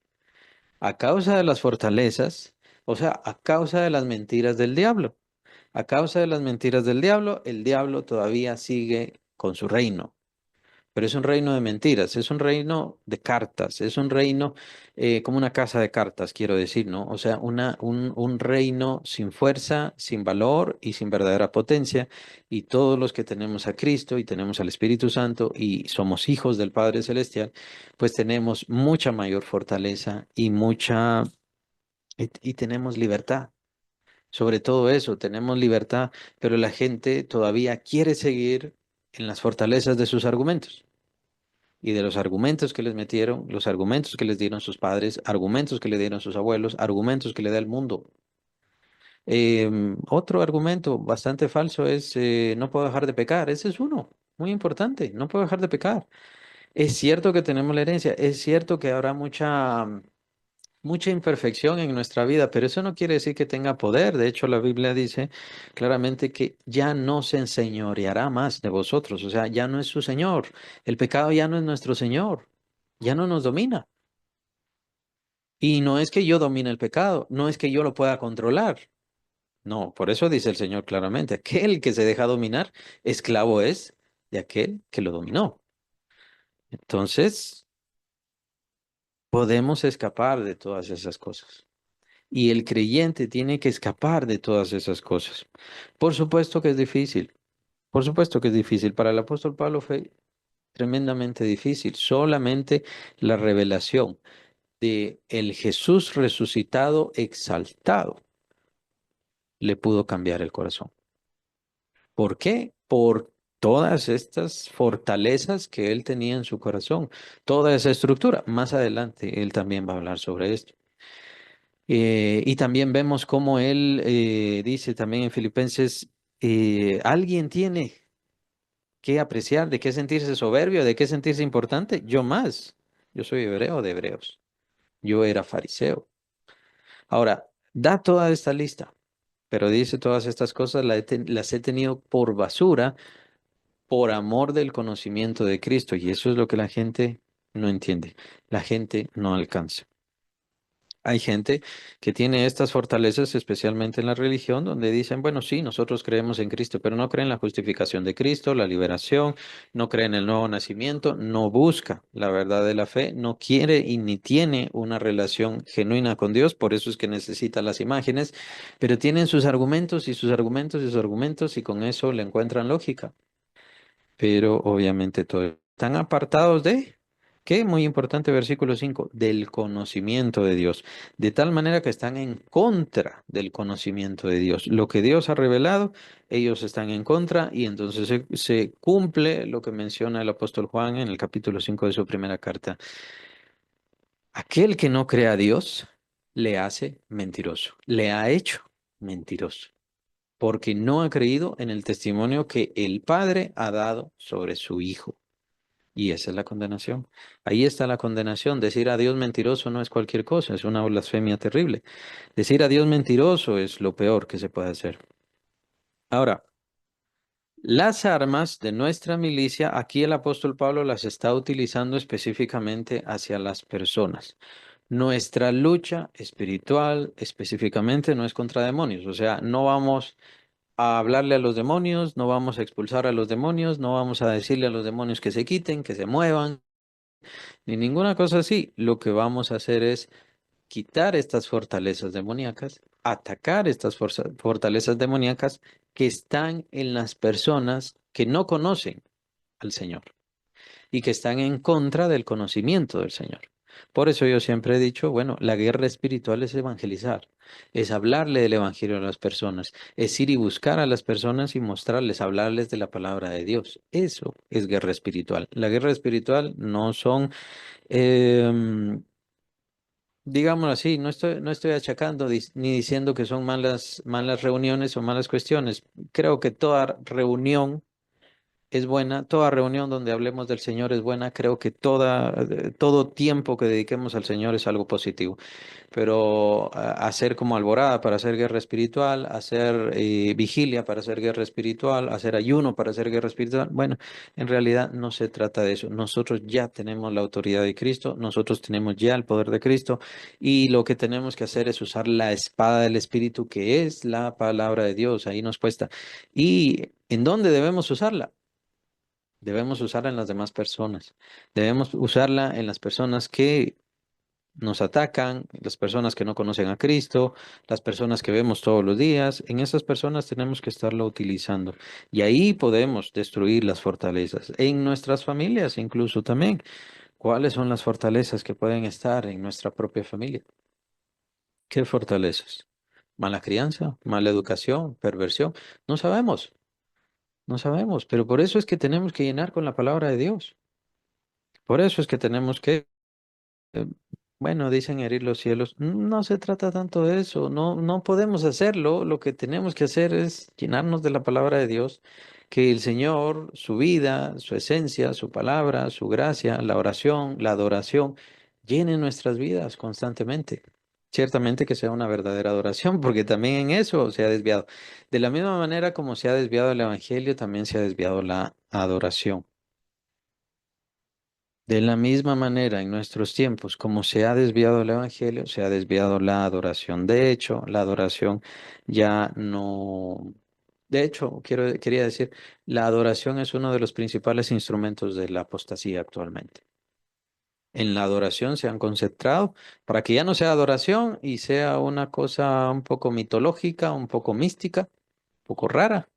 a causa de las fortalezas, o sea, a causa de las mentiras del diablo. A causa de las mentiras del diablo, el diablo todavía sigue con su reino. Pero es un reino de mentiras, es un reino de cartas, es un reino como una casa de cartas, quiero decir, ¿no? O sea, un reino sin fuerza, sin valor y sin verdadera potencia. Y todos los que tenemos a Cristo y tenemos al Espíritu Santo y somos hijos del Padre Celestial, pues tenemos mucha mayor fortaleza y y tenemos libertad. Sobre todo eso, tenemos libertad, pero la gente todavía quiere seguir en las fortalezas de sus argumentos y de los argumentos que les metieron, los argumentos que les dieron sus padres, argumentos que le dieron sus abuelos, argumentos que le da el mundo. Otro argumento bastante falso es no puedo dejar de pecar. Ese es uno, muy importante, no puedo dejar de pecar. Es cierto que tenemos la herencia, es cierto que habrá mucha imperfección en nuestra vida, pero eso no quiere decir que tenga poder. De hecho, la Biblia dice claramente que ya no se enseñoreará más de vosotros, o sea, ya no es su Señor. El pecado ya no es nuestro Señor, ya no nos domina. Y no es que yo domine el pecado, no es que yo lo pueda controlar. No, por eso dice el Señor claramente, aquel que se deja dominar, esclavo es de aquel que lo dominó. Entonces, podemos escapar de todas esas cosas. Y el creyente tiene que escapar de todas esas cosas. Por supuesto que es difícil. Por supuesto que es difícil. Para el apóstol Pablo fue tremendamente difícil. Solamente la revelación de el Jesús resucitado, exaltado, le pudo cambiar el corazón. ¿Por qué? Por todas estas fortalezas que él tenía en su corazón, toda esa estructura. Más adelante él también va a hablar sobre esto. Y también vemos cómo él dice también en Filipenses, alguien tiene que apreciar, de qué sentirse soberbio, de qué sentirse importante. Yo más, yo soy hebreo de hebreos, yo era fariseo. Ahora, da toda esta lista, pero dice todas estas cosas las he tenido por basura por amor del conocimiento de Cristo. Y eso es lo que la gente no entiende, la gente no alcanza. Hay gente que tiene estas fortalezas, especialmente en la religión, donde dicen, bueno, sí, nosotros creemos en Cristo, pero no creen en la justificación de Cristo, la liberación, no creen en el nuevo nacimiento, no busca la verdad de la fe, no quiere y ni tiene una relación genuina con Dios, por eso es que necesita las imágenes, pero tienen sus argumentos y sus argumentos y sus argumentos y con eso le encuentran lógica. Pero obviamente todos están apartados de, ¿qué? Muy importante, versículo 5 del conocimiento de Dios, de tal manera que están en contra del conocimiento de Dios. Lo que Dios ha revelado, ellos están en contra y entonces se cumple lo que menciona el apóstol Juan en el capítulo 5 de su primera carta. Aquel que no cree a Dios, le hace mentiroso, le ha hecho mentiroso porque no ha creído en el testimonio que el Padre ha dado sobre su Hijo. Y esa es la condenación. Ahí está la condenación. Decir a Dios mentiroso no es cualquier cosa, es una blasfemia terrible. Decir a Dios mentiroso es lo peor que se puede hacer. Ahora, las armas de nuestra milicia, aquí el apóstol Pablo las está utilizando específicamente hacia las personas. Nuestra lucha espiritual específicamente no es contra demonios, o sea, no vamos a hablarle a los demonios, no vamos a expulsar a los demonios, no vamos a decirle a los demonios que se quiten, que se muevan, ni ninguna cosa así. Lo que vamos a hacer es quitar estas fortalezas demoníacas atacar estas fortalezas demoníacas que están en las personas que no conocen al Señor y que están en contra del conocimiento del Señor. Por eso yo siempre he dicho, bueno, la guerra espiritual es evangelizar, es hablarle del evangelio a las personas, es ir y buscar a las personas y mostrarles, hablarles de la palabra de Dios. Eso es guerra espiritual. La guerra espiritual no son, digámoslo así, no estoy achacando ni diciendo que son malas reuniones o malas cuestiones. Creo que toda reunión es buena, toda reunión donde hablemos del Señor es buena, creo que todo tiempo que dediquemos al Señor es algo positivo, pero hacer como alborada para hacer guerra espiritual, hacer vigilia para hacer guerra espiritual, hacer ayuno para hacer guerra espiritual, bueno, en realidad no se trata de eso, nosotros ya tenemos la autoridad de Cristo, nosotros tenemos ya el poder de Cristo y lo que tenemos que hacer es usar la espada del Espíritu que es la palabra de Dios, ahí nos cuesta. ¿Y en dónde debemos usarla? Debemos usarla en las demás personas. Debemos usarla en las personas que nos atacan, las personas que no conocen a Cristo, las personas que vemos todos los días. En esas personas tenemos que estarlo utilizando. Y ahí podemos destruir las fortalezas. En nuestras familias incluso también. ¿Cuáles son las fortalezas que pueden estar en nuestra propia familia? ¿Qué fortalezas? ¿Mala crianza? ¿Mala educación? ¿Perversión? No sabemos. No sabemos. Pero por eso es que tenemos que llenar con la palabra de Dios. Por eso es que tenemos que, eh, bueno, dicen herir los cielos. No se trata tanto de eso, no podemos hacerlo. Lo que tenemos que hacer es llenarnos de la palabra de Dios, que el Señor, su vida, su esencia, su palabra, su gracia, la oración, la adoración, llenen nuestras vidas constantemente. Ciertamente que sea una verdadera adoración, porque también en eso se ha desviado. De la misma manera como se ha desviado el Evangelio, también se ha desviado la adoración. De la misma manera, en nuestros tiempos, como se ha desviado el evangelio, se ha desviado la adoración. De hecho, la adoración ya no. De hecho, quería decir, la adoración es uno de los principales instrumentos de la apostasía actualmente. En la adoración se han concentrado para que ya no sea adoración y sea una cosa un poco mitológica, un poco mística, un poco rara,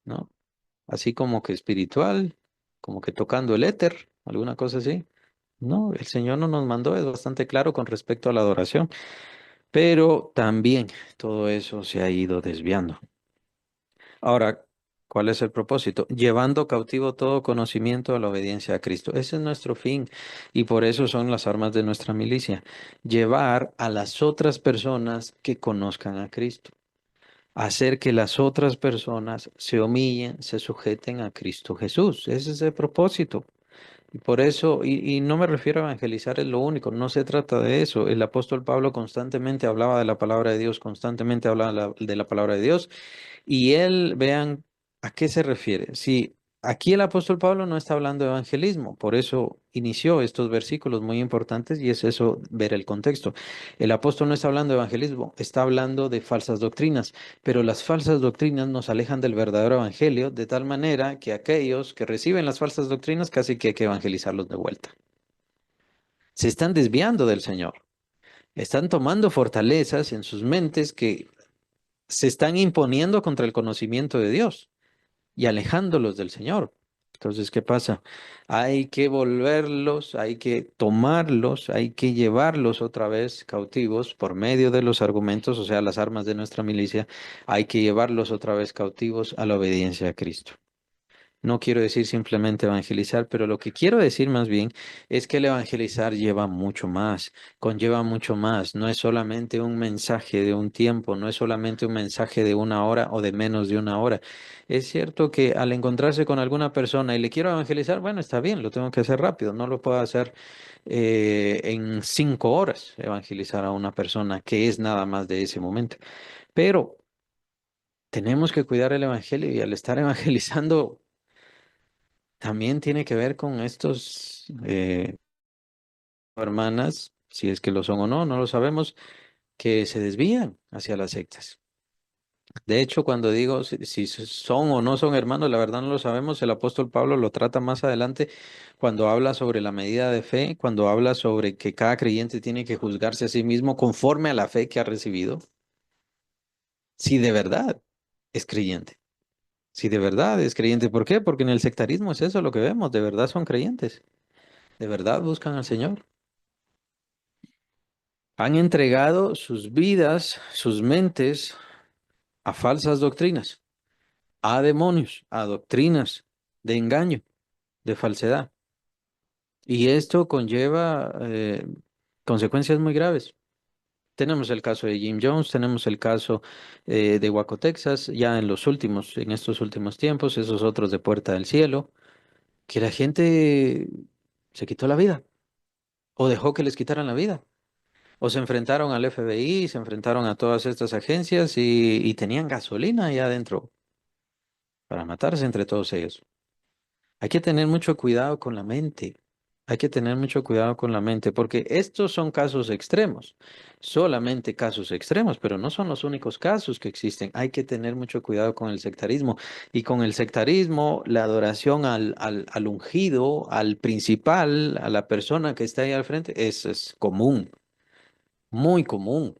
¿no? Así como que espiritual, como que tocando el éter, alguna cosa así. No, el Señor no nos mandó, es bastante claro con respecto a la adoración, pero también todo eso se ha ido desviando. Ahora, ¿cuál es el propósito? Llevando cautivo todo conocimiento a la obediencia a Cristo. Ese es nuestro fin y por eso son las armas de nuestra milicia. Llevar a las otras personas que conozcan a Cristo. Hacer que las otras personas se humillen, se sujeten a Cristo Jesús. Ese es el propósito. Y por eso, y no me refiero a evangelizar, es lo único, no se trata de eso. El apóstol Pablo constantemente hablaba de la palabra de Dios, constantemente hablaba de la palabra de Dios, y él, vean, ¿a qué se refiere? Si aquí el apóstol Pablo no está hablando de evangelismo, por eso inició estos versículos muy importantes y es eso, ver el contexto. El apóstol no está hablando de evangelismo, está hablando de falsas doctrinas, pero las falsas doctrinas nos alejan del verdadero evangelio de tal manera que aquellos que reciben las falsas doctrinas casi que hay que evangelizarlos de vuelta. Se están desviando del Señor, están tomando fortalezas en sus mentes que se están imponiendo contra el conocimiento de Dios y alejándolos del Señor. Entonces, ¿qué pasa? Hay que volverlos, hay que tomarlos, hay que llevarlos otra vez cautivos por medio de los argumentos, o sea, las armas de nuestra milicia, hay que llevarlos otra vez cautivos a la obediencia a Cristo. No quiero decir simplemente evangelizar, pero lo que quiero decir más bien es que el evangelizar lleva mucho más, conlleva mucho más. No es solamente un mensaje de un tiempo, no es solamente un mensaje de una hora o de menos de una hora. Es cierto que al encontrarse con alguna persona y le quiero evangelizar, bueno, está bien, lo tengo que hacer rápido, no lo puedo hacer en 5 horas, evangelizar a una persona que es nada más de ese momento. Pero tenemos que cuidar el evangelio y al estar evangelizando también tiene que ver con estos hermanas, si es que lo son o no, no lo sabemos, que se desvían hacia las sectas. De hecho, cuando digo si son o no son hermanos, la verdad no lo sabemos. El apóstol Pablo lo trata más adelante cuando habla sobre la medida de fe, cuando habla sobre que cada creyente tiene que juzgarse a sí mismo conforme a la fe que ha recibido. Si de verdad es creyente. Si de verdad es creyente. ¿Por qué? Porque en el sectarismo es eso lo que vemos. De verdad son creyentes. De verdad buscan al Señor. Han entregado sus vidas, sus mentes a falsas doctrinas, a demonios, a doctrinas de engaño, de falsedad. Y esto conlleva consecuencias muy graves. Tenemos el caso de Jim Jones, tenemos el caso de Waco, Texas, ya en estos últimos tiempos, esos otros de Puerta del Cielo, que la gente se quitó la vida o dejó que les quitaran la vida. O se enfrentaron al FBI, se enfrentaron a todas estas agencias y tenían gasolina ahí adentro para matarse entre todos ellos. Hay que tener mucho cuidado con la mente. Hay que tener mucho cuidado con la mente, porque estos son casos extremos, solamente casos extremos, pero no son los únicos casos que existen. Hay que tener mucho cuidado con el sectarismo. Y con el sectarismo, la adoración al ungido, al principal, a la persona que está ahí al frente, es común, muy común.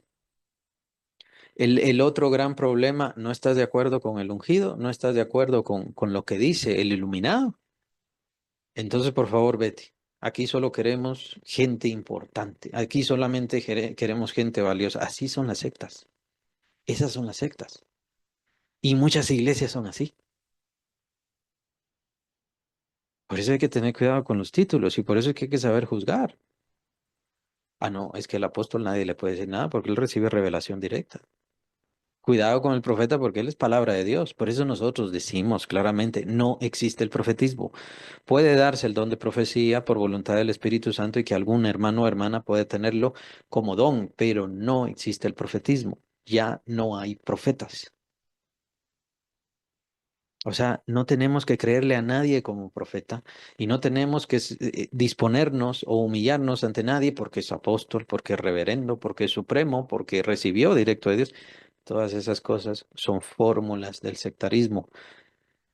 El otro gran problema, no estás de acuerdo con el ungido, no estás de acuerdo con lo que dice el iluminado. Entonces, por favor, vete. Aquí solo queremos gente importante. Aquí solamente queremos gente valiosa. Así son las sectas. Esas son las sectas. Y muchas iglesias son así. Por eso hay que tener cuidado con los títulos y por eso es que hay que saber juzgar. Ah, no, es que el apóstol nadie le puede decir nada porque él recibe revelación directa. Cuidado con el profeta porque él es palabra de Dios. Por eso nosotros decimos claramente, no existe el profetismo. Puede darse el don de profecía por voluntad del Espíritu Santo y que algún hermano o hermana puede tenerlo como don, pero no existe el profetismo. Ya no hay profetas. O sea, no tenemos que creerle a nadie como profeta y no tenemos que disponernos o humillarnos ante nadie porque es apóstol, porque es reverendo, porque es supremo, porque recibió directo de Dios. Todas esas cosas son fórmulas del sectarismo.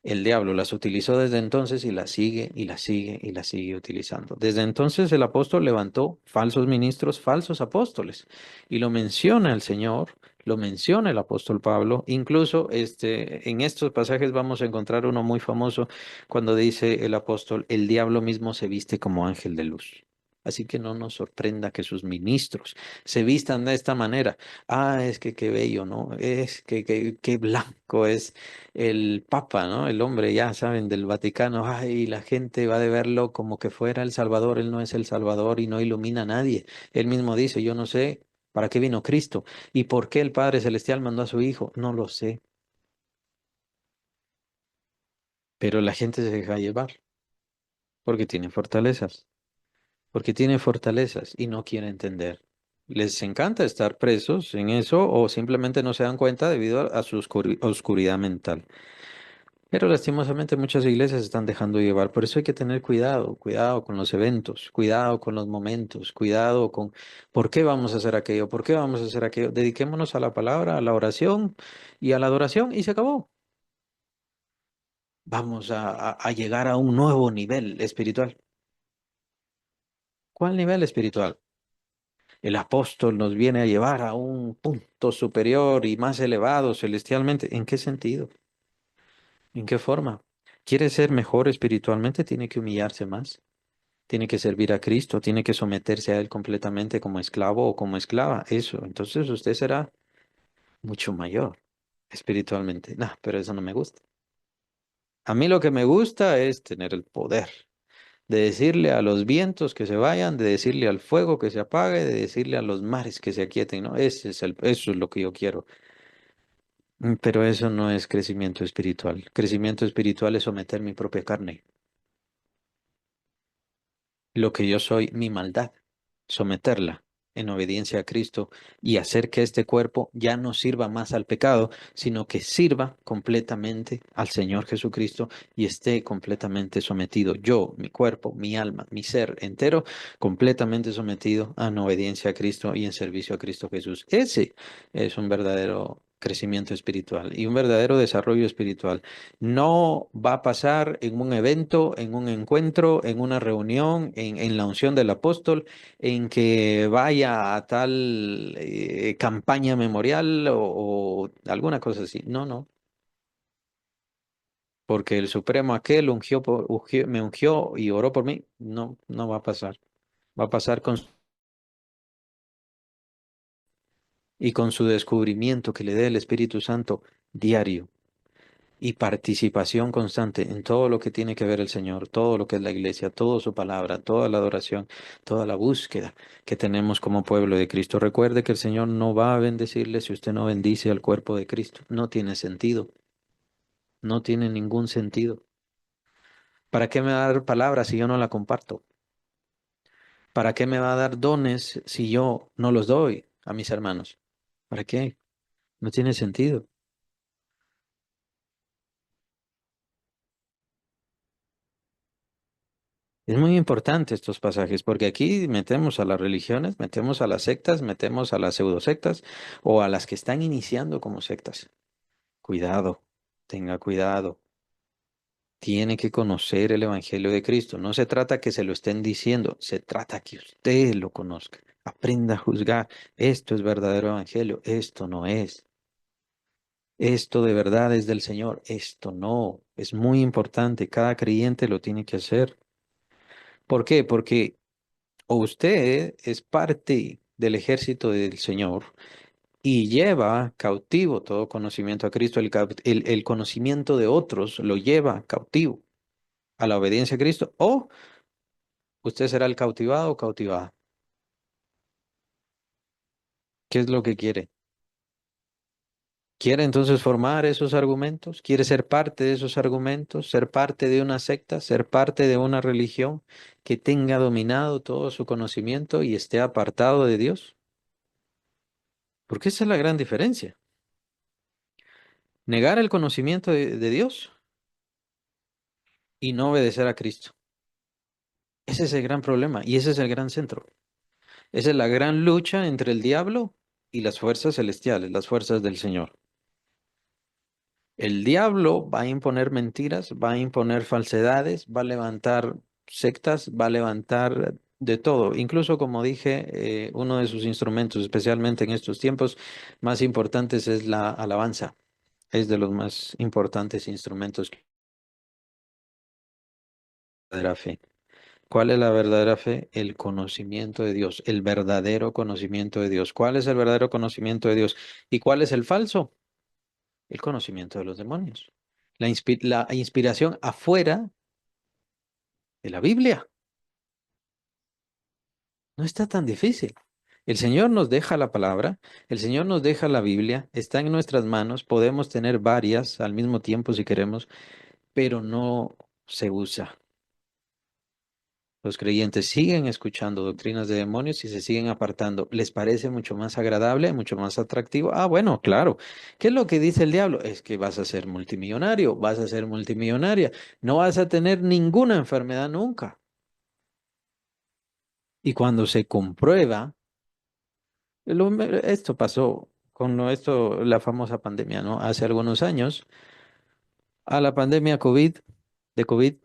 El diablo las utilizó desde entonces y las sigue y las sigue y las sigue utilizando. Desde entonces el apóstol levantó falsos ministros, falsos apóstoles. Y lo menciona el Señor, lo menciona el apóstol Pablo. Incluso en estos pasajes vamos a encontrar uno muy famoso cuando dice el apóstol, el diablo mismo se viste como ángel de luz. Así que no nos sorprenda que sus ministros se vistan de esta manera. Ah, es que qué bello, ¿no? Es que qué blanco es el Papa, ¿no? El hombre, ya saben, del Vaticano. Ay, la gente va de verlo como que fuera el Salvador. Él no es el Salvador y no ilumina a nadie. Él mismo dice, yo no sé para qué vino Cristo y por qué el Padre Celestial mandó a su Hijo. No lo sé, pero la gente se deja llevar porque tiene fortalezas, porque tiene fortalezas y no quiere entender. Les encanta estar presos en eso o simplemente no se dan cuenta debido a su oscuridad mental. Pero lastimosamente muchas iglesias se están dejando llevar. Por eso hay que tener cuidado, cuidado con los eventos, cuidado con los momentos, cuidado con por qué vamos a hacer aquello, por qué vamos a hacer aquello. Dediquémonos a la palabra, a la oración y a la adoración y se acabó. Vamos a llegar a un nuevo nivel espiritual. ¿Cuál nivel espiritual? El apóstol nos viene a llevar a un punto superior y más elevado celestialmente. ¿En qué sentido? ¿En qué forma? ¿Quiere ser mejor espiritualmente? Tiene que humillarse más. Tiene que servir a Cristo, tiene que someterse a Él completamente como esclavo o como esclava. Eso, entonces usted será mucho mayor espiritualmente. No, pero eso no me gusta. A mí lo que me gusta es tener el poder de decirle a los vientos que se vayan, de decirle al fuego que se apague, de decirle a los mares que se aquieten, ¿no? Eso es lo que yo quiero. Pero eso no es crecimiento espiritual. Crecimiento espiritual es someter mi propia carne. Lo que yo soy, mi maldad, someterla en obediencia a Cristo y hacer que este cuerpo ya no sirva más al pecado, sino que sirva completamente al Señor Jesucristo y esté completamente sometido. Yo, mi cuerpo, mi alma, mi ser entero, completamente sometido en obediencia a Cristo y en servicio a Cristo Jesús. Ese es un verdadero crecimiento espiritual y un verdadero desarrollo espiritual. No va a pasar en un evento, en un encuentro, en una reunión, en la unción del apóstol, en que vaya a tal campaña memorial o alguna cosa así. No, no, porque el Supremo aquel me ungió y oró por mí. No, no va a pasar. Va a pasar y con su descubrimiento que le dé el Espíritu Santo diario y participación constante en todo lo que tiene que ver el Señor, todo lo que es la iglesia, toda su palabra, toda la adoración, toda la búsqueda que tenemos como pueblo de Cristo. Recuerde que el Señor no va a bendecirle si usted no bendice al cuerpo de Cristo. No tiene sentido, no tiene ningún sentido. ¿Para qué me va a dar palabras si yo no la comparto? ¿Para qué me va a dar dones si yo no los doy a mis hermanos? ¿Para qué? No tiene sentido. Es muy importante estos pasajes porque aquí metemos a las religiones, metemos a las sectas, metemos a las pseudosectas o a las que están iniciando como sectas. Cuidado, tenga cuidado. Tiene que conocer el Evangelio de Cristo. No se trata que se lo estén diciendo, se trata que usted lo conozca. Aprenda a juzgar. Esto es verdadero Evangelio, esto no es. Esto de verdad es del Señor, esto no. Es muy importante, cada creyente lo tiene que hacer. ¿Por qué? Porque o usted es parte del ejército del Señor y lleva cautivo todo conocimiento a Cristo, el conocimiento de otros lo lleva cautivo a la obediencia a Cristo, o usted será el cautivado o cautivada. ¿Qué es lo que quiere? ¿Quiere entonces formar esos argumentos? ¿Quiere ser parte de esos argumentos? ¿Ser parte de una secta? ¿Ser parte de una religión que tenga dominado todo su conocimiento y esté apartado de Dios? Porque esa es la gran diferencia. Negar el conocimiento de Dios y no obedecer a Cristo. Ese es el gran problema y ese es el gran centro. Esa es la gran lucha entre el diablo y las fuerzas celestiales, las fuerzas del Señor. El diablo va a imponer mentiras, va a imponer falsedades, va a levantar sectas, va a levantar de todo. Incluso, como dije, uno de sus instrumentos, especialmente en estos tiempos más importantes, es la alabanza. Es de los más importantes instrumentos de la fe. ¿Cuál es la verdadera fe? El conocimiento de Dios, el verdadero conocimiento de Dios. ¿Cuál es el verdadero conocimiento de Dios? ¿Y cuál es el falso? El conocimiento de los demonios. La inspiración afuera de la Biblia. No está tan difícil. El Señor nos deja la palabra, el Señor nos deja la Biblia, está en nuestras manos, podemos tener varias al mismo tiempo si queremos, pero no se usa. Los creyentes siguen escuchando doctrinas de demonios y se siguen apartando. ¿Les parece mucho más agradable, mucho más atractivo? Ah, bueno, claro. ¿Qué es lo que dice el diablo? Es que vas a ser multimillonario, vas a ser multimillonaria, no vas a tener ninguna enfermedad nunca. Y cuando se comprueba, esto pasó con la famosa pandemia, ¿no? Hace algunos años, a la pandemia de COVID,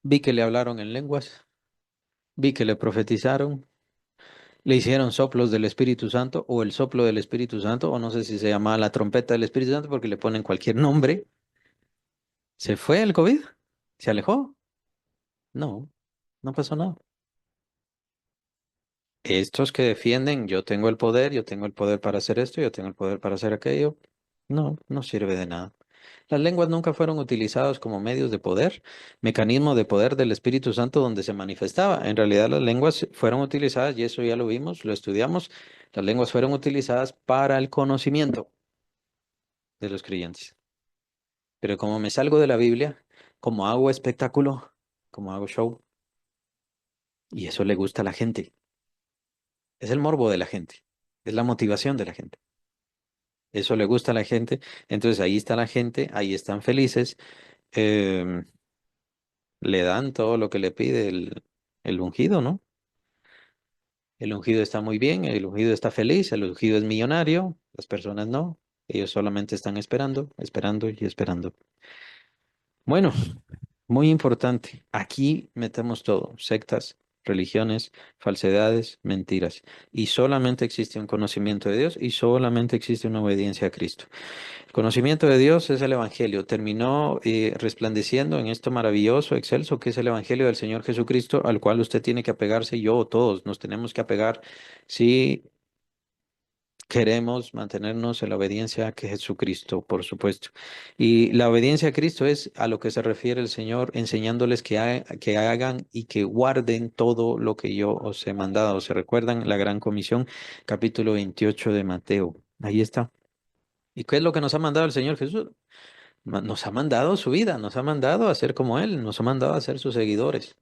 vi que le hablaron en lenguas, vi que le profetizaron. Le hicieron soplos del Espíritu Santo o el soplo del Espíritu Santo, o no sé si se llama la trompeta del Espíritu Santo porque le ponen cualquier nombre. ¿Se fue el COVID? ¿Se alejó? No, no pasó nada. Estos que defienden, yo tengo el poder para hacer esto, yo tengo el poder para hacer aquello, no, no sirve de nada. Las lenguas nunca fueron utilizadas como medios de poder, mecanismo de poder del Espíritu Santo donde se manifestaba. En realidad las lenguas fueron utilizadas, y eso ya lo vimos, lo estudiamos, las lenguas fueron utilizadas para el conocimiento de los creyentes. Pero como me salgo de la Biblia, como hago espectáculo, como hago show, y eso le gusta a la gente, es el morbo de la gente, es la motivación de la gente. Eso le gusta a la gente, entonces ahí está la gente, ahí están felices, em, le dan todo lo que le pide el ungido, ¿no? El ungido está muy bien, el ungido está feliz, el ungido es millonario, las personas no. Ellos solamente están esperando, esperando y esperando. Bueno, muy importante. Aquí metemos todo, sectas, religiones, falsedades, mentiras. Y solamente existe un conocimiento de Dios y solamente existe una obediencia a Cristo. El conocimiento de Dios es el Evangelio. Terminó resplandeciendo en esto maravilloso, excelso, que es el Evangelio del Señor Jesucristo, al cual usted tiene que apegarse, yo o todos nos tenemos que apegar. Si queremos mantenernos en la obediencia a que Jesucristo, por supuesto. Y la obediencia a Cristo es a lo que se refiere el Señor, enseñándoles que hagan y que guarden todo lo que yo os he mandado. ¿Se recuerdan la gran comisión, capítulo 28 de Mateo? Ahí está. ¿Y qué es lo que nos ha mandado el Señor Jesús? Nos ha mandado su vida, nos ha mandado a ser como Él, nos ha mandado a ser sus seguidores,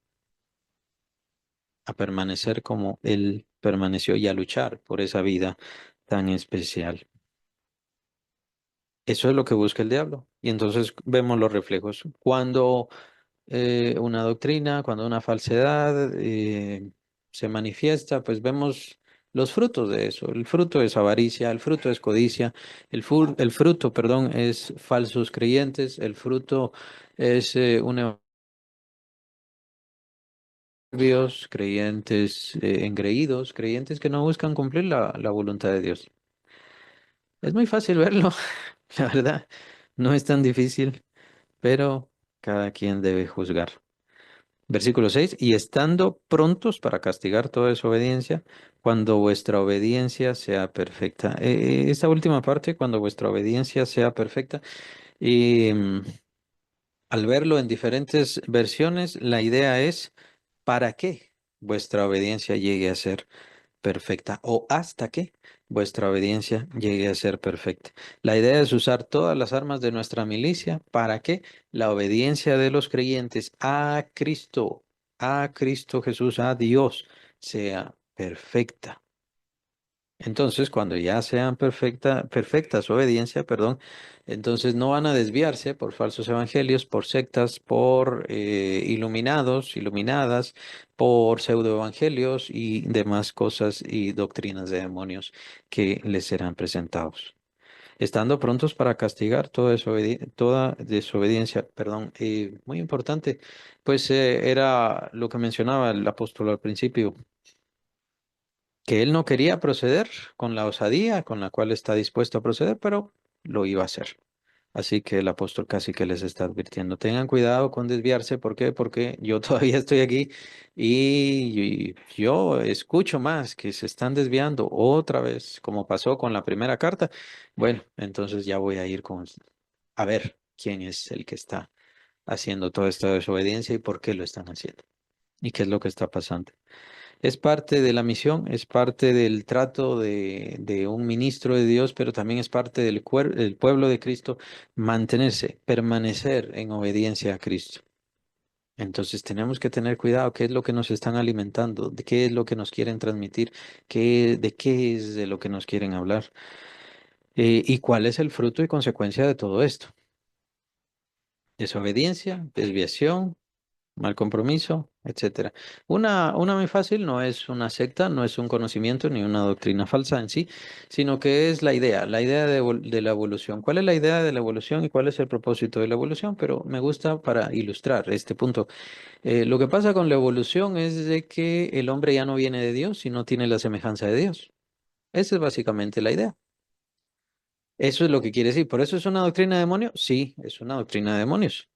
a permanecer como Él permaneció y a luchar por esa vida tan especial. Eso es lo que busca el diablo. Y entonces vemos los reflejos. Cuando una doctrina, cuando una falsedad se manifiesta, pues vemos los frutos de eso. El fruto es avaricia, el fruto es codicia, el fruto, perdón, es falsos creyentes, el fruto es creyentes engreídos, creyentes que no buscan cumplir la voluntad de Dios. Es muy fácil verlo, la verdad, no es tan difícil, pero cada quien debe juzgar. Versículo 6 y estando prontos para castigar toda desobediencia, cuando vuestra obediencia sea perfecta. Esta última parte, cuando vuestra obediencia sea perfecta, y al verlo en diferentes versiones, la idea es para que vuestra obediencia llegue a ser perfecta o hasta que vuestra obediencia llegue a ser perfecta. La idea es usar todas las armas de nuestra milicia para que la obediencia de los creyentes a Cristo Jesús, a Dios, sea perfecta. Entonces, cuando ya sean perfecta su obediencia, perdón, entonces no van a desviarse por falsos evangelios, por sectas, por iluminados, iluminadas, por pseudoevangelios y demás cosas y doctrinas de demonios que les serán presentados. Estando prontos para castigar toda desobediencia, perdón, muy importante, pues era lo que mencionaba el apóstol al principio que él no quería proceder con la osadía con la cual está dispuesto a proceder, pero lo iba a hacer. Así que el apóstol casi que les está advirtiendo, tengan cuidado con desviarse. ¿Por qué? Porque yo todavía estoy aquí y yo escucho más que se están desviando otra vez, como pasó con la primera carta. Bueno, entonces ya voy a ir a ver quién es el que está haciendo toda esta desobediencia y por qué lo están haciendo y qué es lo que está pasando. Es parte de la misión, es parte del trato de un ministro de Dios, pero también es parte del pueblo de Cristo mantenerse, permanecer en obediencia a Cristo. Entonces tenemos que tener cuidado, qué es lo que nos están alimentando, de qué es lo que nos quieren transmitir, de qué es de lo que nos quieren hablar, y cuál es el fruto y consecuencia de todo esto. Desobediencia, desviación, mal compromiso, etcétera. Una muy fácil no es una secta, no es un conocimiento ni una doctrina falsa en sí, sino que es la idea de la evolución. ¿Cuál es la idea de la evolución y cuál es el propósito de la evolución? Pero me gusta para ilustrar este punto. Lo que pasa con la evolución es de que el hombre ya no viene de Dios, sino tiene la semejanza de Dios. Esa es básicamente la idea. Eso es lo que quiere decir. ¿Por eso es una doctrina de demonios? Sí, es una doctrina de demonios.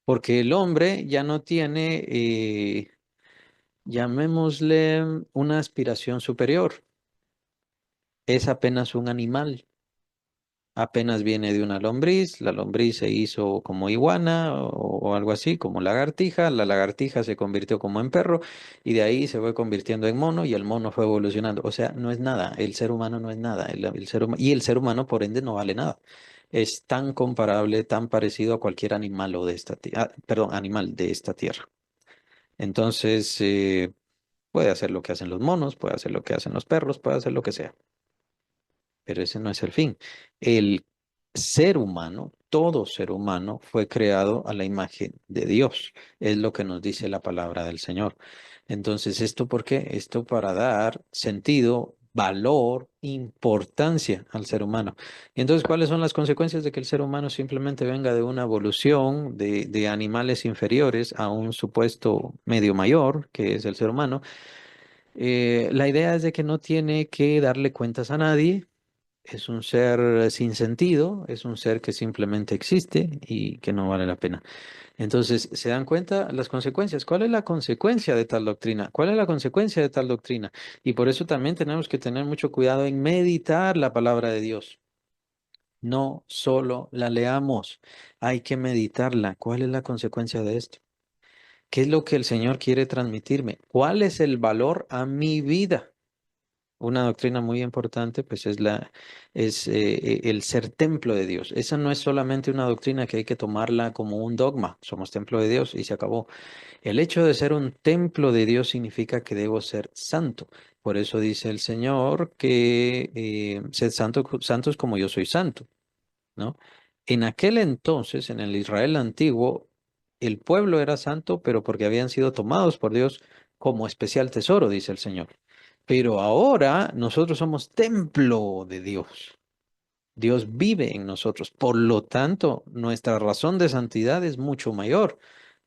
Porque el hombre ya no tiene llamémosle una aspiración superior. Es apenas un animal. Apenas viene de una lombriz. La lombriz se hizo como iguana o algo así, como lagartija. La lagartija se convirtió como en perro y de ahí se fue convirtiendo en mono y el mono fue evolucionando. O sea, no es nada. El ser humano no es nada. Y el ser humano, por ende, no vale nada. Es tan comparable, tan parecido a cualquier animal o de esta tierra, perdón, animal de esta tierra. Entonces, puede hacer lo que hacen los monos, puede hacer lo que hacen los perros, puede hacer lo que sea, pero ese no es el fin. El ser humano, todo ser humano, fue creado a la imagen de Dios, es lo que nos dice la palabra del Señor. Entonces, ¿esto por qué? Esto para dar sentido valor, importancia al ser humano. Y entonces, ¿cuáles son las consecuencias de que el ser humano simplemente venga de una evolución de animales inferiores a un supuesto medio mayor, que es el ser humano? La idea es de que no tiene que darle cuentas a nadie. Es un ser sin sentido, es un ser que simplemente existe y que no vale la pena. Entonces, ¿se dan cuenta las consecuencias? ¿Cuál es la consecuencia de tal doctrina? ¿Cuál es la consecuencia de tal doctrina? Y por eso también tenemos que tener mucho cuidado en meditar la palabra de Dios. No solo la leamos, hay que meditarla. ¿Cuál es la consecuencia de esto? ¿Qué es lo que el Señor quiere transmitirme? ¿Cuál es el valor a mi vida? Una doctrina muy importante, pues es el ser templo de Dios. Esa no es solamente una doctrina que hay que tomarla como un dogma. Somos templo de Dios y se acabó. El hecho de ser un templo de Dios significa que debo ser santo. Por eso dice el Señor que sed santos como yo soy santo, ¿no? En aquel entonces, en el Israel antiguo, el pueblo era santo, pero porque habían sido tomados por Dios como especial tesoro, dice el Señor. Pero ahora nosotros somos templo de Dios. Dios vive en nosotros. Por lo tanto, nuestra razón de santidad es mucho mayor.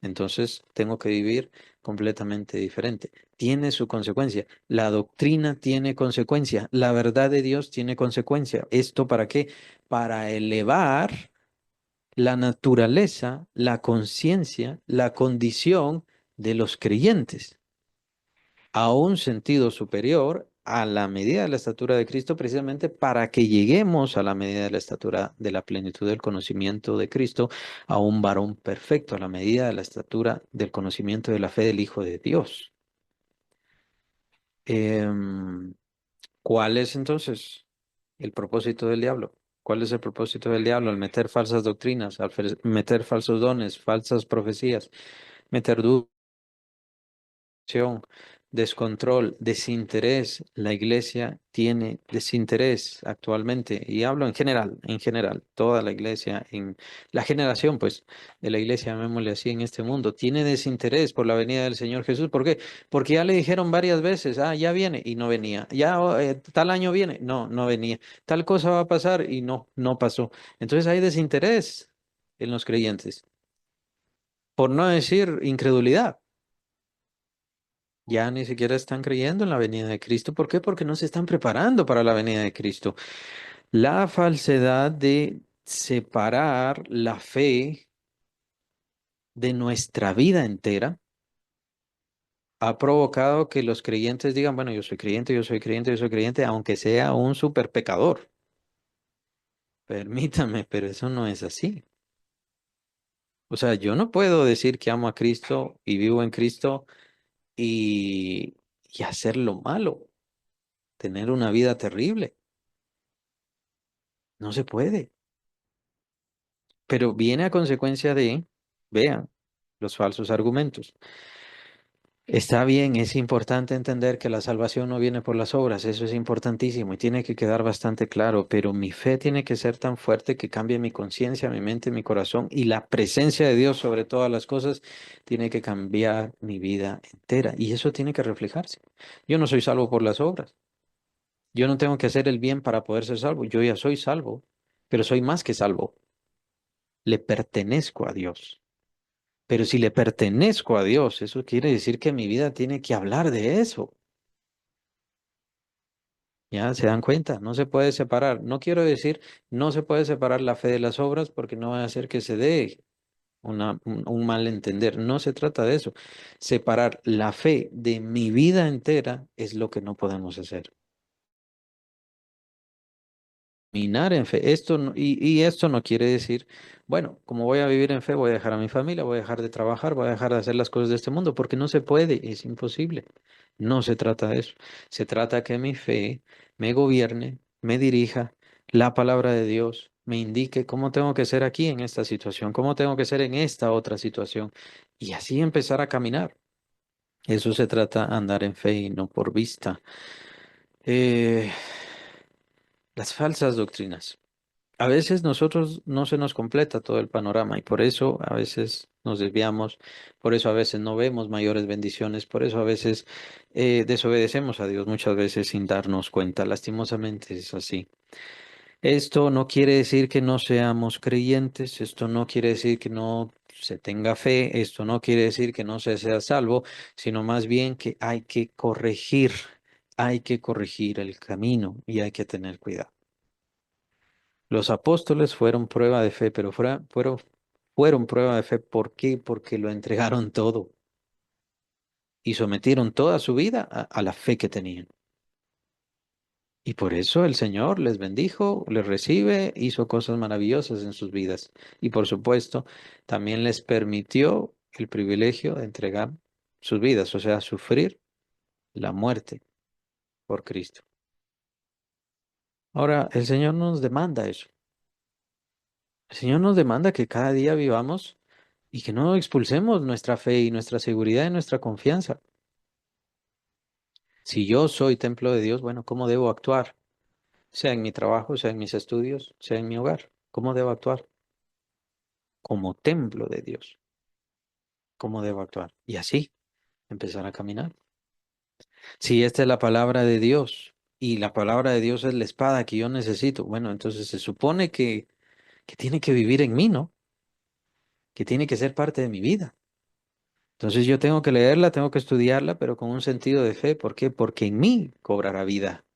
Entonces, tengo que vivir completamente diferente. Tiene su consecuencia. La doctrina tiene consecuencia. La verdad de Dios tiene consecuencia. ¿Esto para qué? Para elevar la naturaleza, la conciencia, la condición de los creyentes a un sentido superior a la medida de la estatura de Cristo, precisamente para que lleguemos a la medida de la estatura de la plenitud del conocimiento de Cristo, a un varón perfecto, a la medida de la estatura del conocimiento de la fe del Hijo de Dios. Em, ¿Cuál es entonces el propósito del diablo? ¿Cuál es el propósito del diablo? Al meter falsas doctrinas, al meter falsos dones, falsas profecías, meter dudas, descontrol, desinterés. La iglesia tiene desinterés actualmente y hablo en general, toda la iglesia, en la generación pues de la iglesia, llamémosle así, en este mundo, tiene desinterés por la venida del Señor Jesús. ¿Por qué? Porque ya le dijeron varias veces, ah, ya viene y no venía, ya tal año viene, no, no venía, tal cosa va a pasar y no, no pasó. Entonces hay desinterés en los creyentes, por no decir incredulidad. Ya ni siquiera están creyendo en la venida de Cristo. ¿Por qué? Porque no se están preparando para la venida de Cristo. La falsedad de separar la fe de nuestra vida entera ha provocado que los creyentes digan, bueno, yo soy creyente, yo soy creyente, yo soy creyente, aunque sea un super pecador. Permítame, pero eso no es así. O sea, yo no puedo decir que amo a Cristo y vivo en Cristo y hacer lo malo, tener una vida terrible. No se puede. Pero viene a consecuencia de, vean, los falsos argumentos. Está bien, es importante entender que la salvación no viene por las obras, eso es importantísimo y tiene que quedar bastante claro, pero mi fe tiene que ser tan fuerte que cambie mi conciencia, mi mente, mi corazón y la presencia de Dios sobre todas las cosas tiene que cambiar mi vida entera y eso tiene que reflejarse. Yo no soy salvo por las obras, yo no tengo que hacer el bien para poder ser salvo, yo ya soy salvo, pero soy más que salvo, le pertenezco a Dios. Pero si le pertenezco a Dios, eso quiere decir que mi vida tiene que hablar de eso. ¿Ya se dan cuenta? No se puede separar. No quiero decir, no se puede separar la fe de las obras porque no va a hacer que se dé un mal entender. No se trata de eso. Separar la fe de mi vida entera es lo que no podemos hacer. Caminar en fe. Y esto no quiere decir, bueno, como voy a vivir en fe, voy a dejar a mi familia, voy a dejar de trabajar, voy a dejar de hacer las cosas de este mundo, porque no se puede, es imposible. No se trata de eso. Se trata que mi fe me gobierne, me dirija, la palabra de Dios me indique cómo tengo que ser aquí en esta situación, cómo tengo que ser en esta otra situación, y así empezar a caminar. Eso se trata andar en fe y no por vista. Eh, las falsas doctrinas. A veces nosotros no se nos completa todo el panorama y por eso a veces nos desviamos, por eso a veces no vemos mayores bendiciones, por eso a veces desobedecemos a Dios muchas veces sin darnos cuenta. Lastimosamente es así. Esto no quiere decir que no seamos creyentes, esto no quiere decir que no se tenga fe, esto no quiere decir que no se sea salvo, sino más bien que hay que corregir el camino y hay que tener cuidado. Los apóstoles fueron prueba de fe, pero fueron prueba de fe. ¿Por qué? Porque lo entregaron todo y sometieron toda su vida a la fe que tenían. Y por eso el Señor les bendijo, les recibe, hizo cosas maravillosas en sus vidas. Y por supuesto, también les permitió el privilegio de entregar sus vidas, o sea, sufrir la muerte por Cristo. Ahora, el Señor nos demanda eso. El Señor nos demanda que cada día vivamos y que no expulsemos nuestra fe y nuestra seguridad y nuestra confianza. Si yo soy templo de Dios, bueno, ¿cómo debo actuar? Sea en mi trabajo, sea en mis estudios, sea en mi hogar. ¿Cómo debo actuar? Como templo de Dios. ¿Cómo debo actuar? Y así empezar a caminar. Si esta es la palabra de Dios y la palabra de Dios es la espada que yo necesito, bueno, entonces se supone que tiene que vivir en mí, ¿no? Que tiene que ser parte de mi vida. Entonces yo tengo que leerla, tengo que estudiarla, pero con un sentido de fe. ¿Por qué? Porque en mí cobrará vida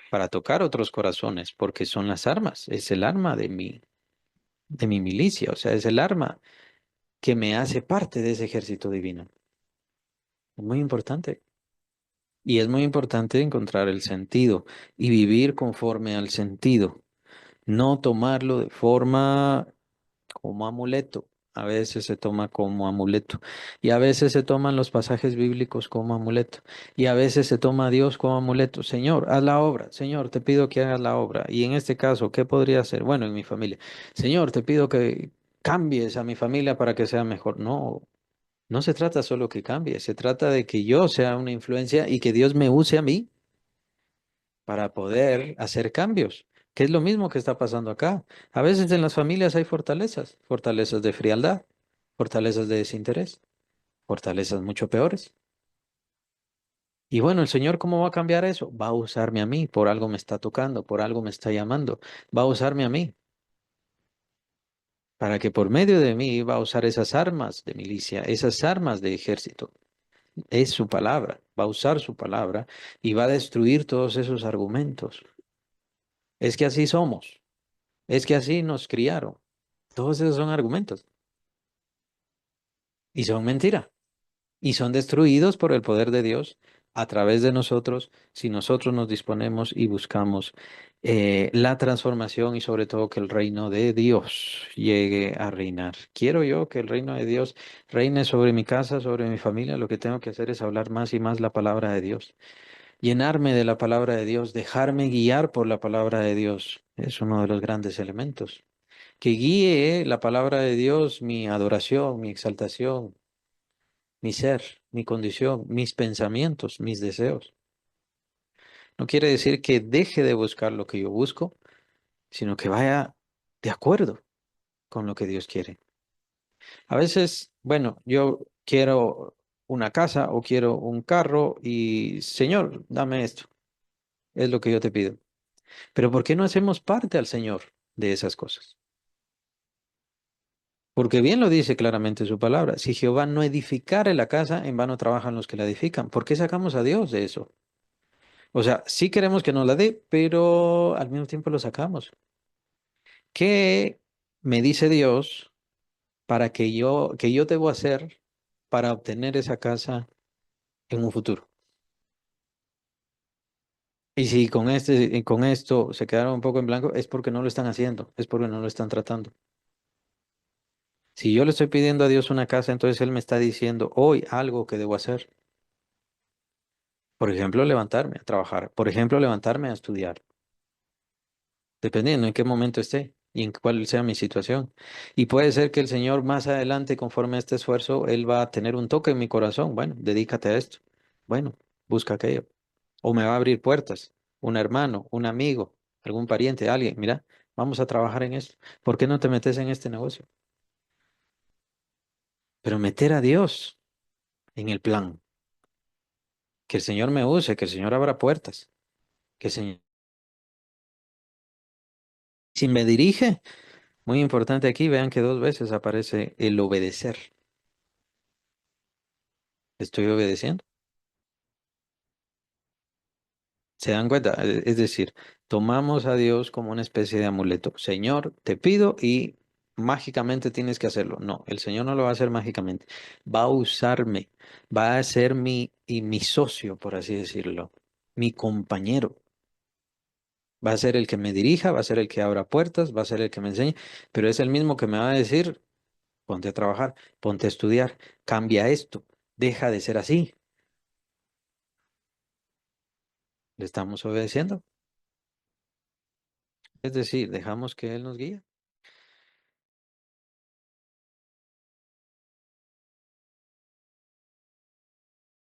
para tocar otros corazones, porque son las armas, es el arma de mi milicia, o sea, es el arma que me hace parte de ese ejército divino. Es muy importante. Y es muy importante encontrar el sentido y vivir conforme al sentido, no tomarlo de forma como amuleto. A veces se toma como amuleto y a veces se toman los pasajes bíblicos como amuleto y a veces se toma a Dios como amuleto. Señor, haz la obra. Señor, te pido que hagas la obra. Y en este caso, ¿qué podría hacer? Bueno, en mi familia. Señor, te pido que cambies a mi familia para que sea mejor. No, no se trata solo que cambie, se trata de que yo sea una influencia y que Dios me use a mí para poder hacer cambios, que es lo mismo que está pasando acá. A veces en las familias hay fortalezas, fortalezas de frialdad, fortalezas de desinterés, fortalezas mucho peores. Y bueno, el Señor, ¿cómo va a cambiar eso? Va a usarme a mí, por algo me está tocando, por algo me está llamando, va a usarme a mí, para que por medio de mí va a usar esas armas de milicia, esas armas de ejército. Es su palabra, va a usar su palabra y va a destruir todos esos argumentos. Es que así somos, es que así nos criaron. Todos esos son argumentos y son mentira y son destruidos por el poder de Dios a través de nosotros si nosotros nos disponemos y buscamos la transformación y sobre todo que el reino de Dios llegue a reinar. Quiero yo que el reino de Dios reine sobre mi casa, sobre mi familia. Lo que tengo que hacer es hablar más y más la palabra de Dios, llenarme de la palabra de Dios, dejarme guiar por la palabra de Dios. Es uno de los grandes elementos. Que guíe la palabra de Dios mi adoración, mi exaltación, mi ser, mi condición, mis pensamientos, mis deseos. No quiere decir que deje de buscar lo que yo busco, sino que vaya de acuerdo con lo que Dios quiere. A veces, bueno, yo quiero una casa o quiero un carro y, Señor, dame esto. Es lo que yo te pido. Pero ¿por qué no hacemos parte al Señor de esas cosas? Porque bien lo dice claramente su palabra. Si Jehová no edificare la casa, en vano trabajan los que la edifican. ¿Por qué sacamos a Dios de eso? O sea, sí queremos que nos la dé, pero al mismo tiempo lo sacamos. ¿Qué me dice Dios para que yo debo hacer para obtener esa casa en un futuro? Y si con esto se quedaron un poco en blanco, es porque no lo están haciendo, es porque no lo están tratando. Si yo le estoy pidiendo a Dios una casa, entonces Él me está diciendo hoy algo que debo hacer. Por ejemplo, levantarme a trabajar. Por ejemplo, levantarme a estudiar. Dependiendo en qué momento esté y en cuál sea mi situación. Y puede ser que el Señor más adelante, conforme a este esfuerzo, Él va a tener un toque en mi corazón. Bueno, dedícate a esto. Bueno, busca aquello. O me va a abrir puertas. Un hermano, un amigo, algún pariente, alguien. Mira, Vamos a trabajar en esto. ¿Por qué no te metes en este negocio? Pero meter a Dios en el plan, que el Señor me use, que el Señor abra puertas, que el Señor, si me dirige, muy importante aquí, vean que dos veces aparece el obedecer. Estoy obedeciendo. ¿Se dan cuenta? Es decir, tomamos a Dios como una especie de amuleto. Señor, te pido y mágicamente tienes que hacerlo. No, el Señor no lo va a hacer mágicamente. Va a usarme, va a ser mi socio, por así decirlo, mi compañero. Va a ser el que me dirija, va a ser el que abra puertas, va a ser el que me enseñe, pero es el mismo que me va a decir, ponte a trabajar, ponte a estudiar, cambia esto, deja de ser así. ¿Le estamos obedeciendo? Es decir, dejamos que Él nos guíe.